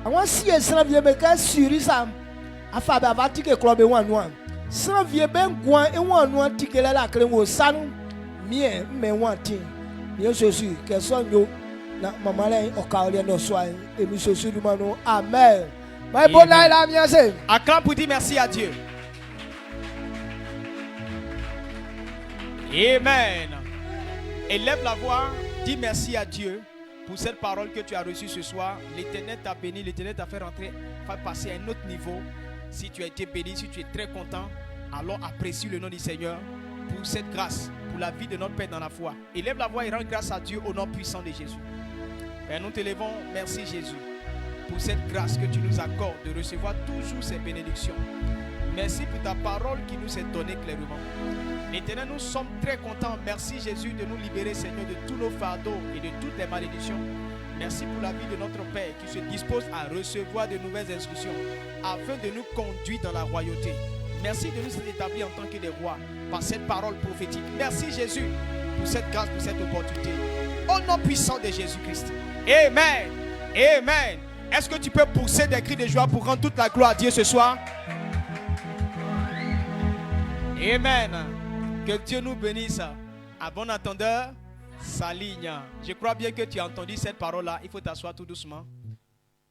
Awon si esra vie me ka suri sam. Afa ba va tike klo be wan wan. Sra vie ben gwan e wan wan tike la kle wo sanu. Miye me wan tin. Miye Jésus ke so yo na mama le o ka ole no so ai e mi Jésus du manu. Amen. Acclame pour dire merci à Dieu. Amen. Élève la voix, dis merci à Dieu pour cette parole que tu as reçue ce soir. L'Éternel t'a béni, l'Éternel t'a fait rentrer, faire passer à un autre niveau. Si tu as été béni, si tu es très content, alors apprécie le nom du Seigneur pour cette grâce, pour la vie de notre Père dans la foi. Élève la voix et rends grâce à Dieu au nom puissant de Jésus. Père, nous te levons, merci Jésus, pour cette grâce que tu nous accordes de recevoir toujours ces bénédictions. Merci pour ta parole qui nous est donnée clairement. L'Éternel, nous sommes très contents. Merci Jésus de nous libérer, Seigneur, de tous nos fardeaux et de toutes les malédictions. Merci pour la vie de notre Père qui se dispose à recevoir de nouvelles instructions afin de nous conduire dans la royauté. Merci de nous établir en tant que des rois par cette parole prophétique. Merci Jésus pour cette grâce, pour cette opportunité. Au nom puissant de Jésus-Christ. Amen. Amen. Est-ce que tu peux pousser des cris de joie pour rendre toute la gloire à Dieu ce soir? Amen. Que Dieu nous bénisse. À bon entendeur, sa ligne. Je crois bien que tu as entendu cette parole-là. Il faut t'asseoir tout doucement.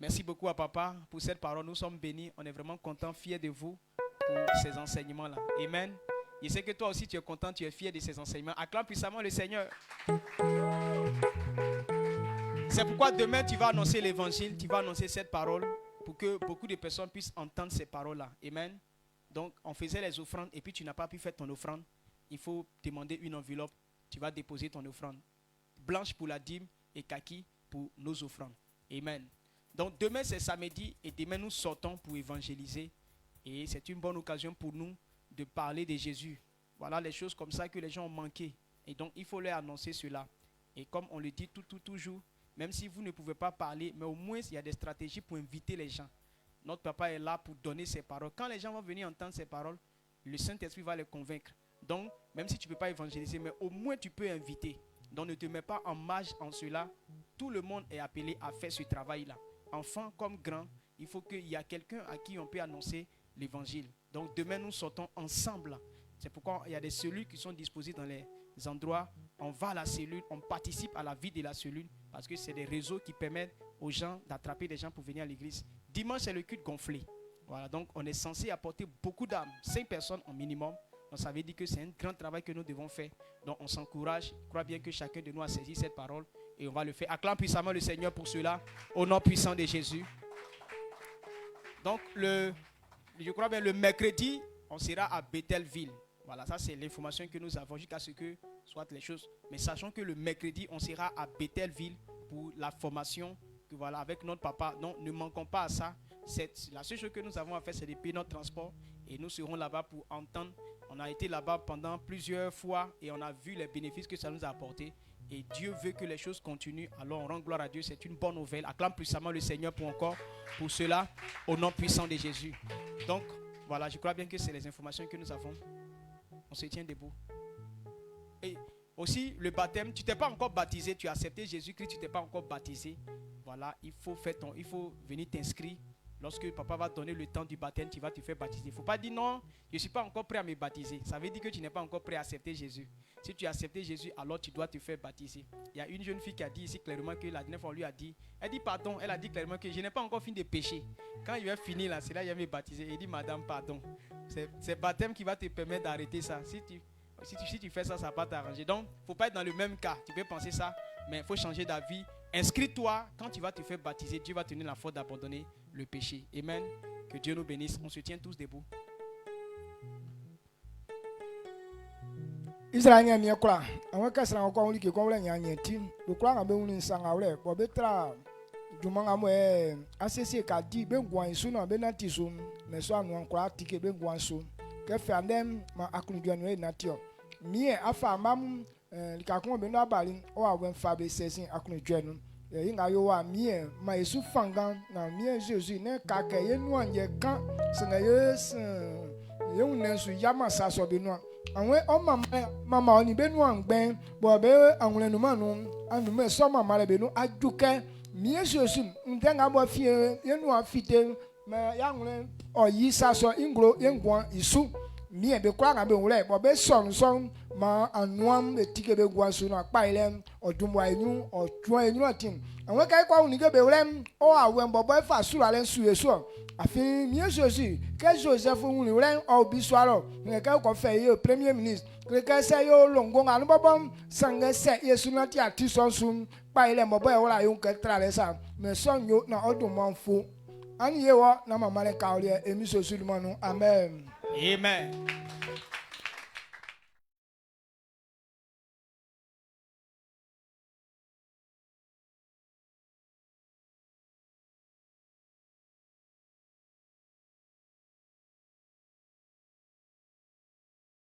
Merci beaucoup à papa pour cette parole. Nous sommes bénis. On est vraiment contents, fiers de vous pour ces enseignements-là. Amen. Je sais que toi aussi tu es content, tu es fier de ces enseignements. Acclame puissamment le Seigneur. C'est pourquoi demain tu vas annoncer l'évangile, tu vas annoncer cette parole pour que beaucoup de personnes puissent entendre ces paroles-là. Amen. Donc on faisait les offrandes et puis tu n'as pas pu faire ton offrande. Il faut demander une enveloppe, tu vas déposer ton offrande. Blanche pour la dîme et kaki pour nos offrandes. Amen. Donc demain c'est samedi et demain nous sortons pour évangéliser. Et c'est une bonne occasion pour nous de parler de Jésus. Voilà les choses comme ça que les gens ont manqué. Et donc il faut leur annoncer cela. Et comme on le dit toujours, même si vous ne pouvez pas parler, mais au moins il y a des stratégies pour inviter les gens. Notre papa est là pour donner ses paroles. Quand les gens vont venir entendre ces paroles, le Saint-Esprit va les convaincre. Donc, même si tu ne peux pas évangéliser, mais au moins tu peux inviter. Donc ne te mets pas en marge en cela. Tout le monde est appelé à faire ce travail-là. Enfant comme grand, il faut qu'il y ait quelqu'un à qui on peut annoncer l'évangile. Donc demain nous sortons ensemble. C'est pourquoi il y a des cellules qui sont disposées dans les endroits. On va à la cellule, on participe à la vie de la cellule parce que c'est des réseaux qui permettent aux gens d'attraper des gens pour venir à l'église. Dimanche, c'est le culte gonflé. Voilà, donc on est censé apporter beaucoup d'âmes, 5 personnes au minimum. Donc ça veut dire que c'est un grand travail que nous devons faire. Donc on s'encourage. Je crois bien que chacun de nous a saisi cette parole et on va le faire. Acclame puissamment le Seigneur pour cela, au nom puissant de Jésus. Donc je crois bien le mercredi, on sera à Bethelville. Voilà, ça c'est l'information que nous avons jusqu'à ce que soit les choses. Mais sachons que le mercredi, on sera à Bethelville pour la formation que voilà, avec notre papa. Donc ne manquons pas à ça. La seule chose que nous avons à faire, c'est de payer notre transport. Et nous serons là-bas pour entendre. On a été là-bas pendant plusieurs fois et on a vu les bénéfices que ça nous a apporté. Et Dieu veut que les choses continuent. Alors on rend gloire à Dieu. C'est une bonne nouvelle. Acclame puissamment le Seigneur pour cela, au nom puissant de Jésus. Donc voilà, je crois bien que c'est les informations que nous avons. On se tient debout. Et aussi le baptême, tu t'es pas encore baptisé, tu as accepté Jésus-Christ, tu t'es pas encore baptisé. Voilà, il faut venir t'inscrire. Lorsque papa va donner le temps du baptême, tu vas te faire baptiser. Il ne faut pas dire non, je ne suis pas encore prêt à me baptiser. Ça veut dire que tu n'es pas encore prêt à accepter Jésus. Si tu as accepté Jésus, alors tu dois te faire baptiser. Il y a une jeune fille qui a dit ici clairement que la dernière fois on lui a dit, elle dit pardon, elle a dit clairement que je n'ai pas encore fini de pécher. Quand il va finir là, c'est là qu'il va me baptiser. Il dit madame pardon. C'est baptême qui va te permettre d'arrêter ça. Si tu fais ça, ça va pas t'arranger. Donc, il ne faut pas être dans le même cas. Tu peux penser ça, mais il faut changer d'avis. Inscris-toi, quand tu vas te faire baptiser, Dieu va te donner la force d'abandonner le péché. Amen. Que Dieu nous bénisse. On se tient tous debout. Israël n'y a quoi. On va se encore on que comme il y a un team. Le quoi on a besoin sang à vrai. Pour betra du manga moi ACC qu'a dit ben guan sou na ben natisum mais so anu encore ticket ben guan sou. Que fait andem ma akunu ganu natio. Mie afa mam likakon ben na bali o awen fa be sesin akunu ganu. inga yo wa mie ma Yesu fangan na mie Jésus ne ka ke ye nu anye kan se na ye unensu yama sa so be nu anwe o mama oni be nu angben bo be anwule nu manu anu me so mama le be nu ajuke mie Jésus ndenga bo fie ye nu afite ma ya nwule oyi sa so ingro yengwan isu mie be kwa be nwule bo be son ma anuam etike be gwa so na pa ile odumwa enyu otwo enyu atin anwe kai kwa unige be wlem o awen bo boy fa sura len su yeso afin mie Jésus que Joseph uni wlem o bi swaro ne kai ko fe ye premier ministre que se yo longo anu bobom sange se yesu na ti ati so sun pa ile bo boy wala yun ke trale sa me son yo na odumwa fu ani ye wo na mama le ka ole emi so sulmanu amen. Amen.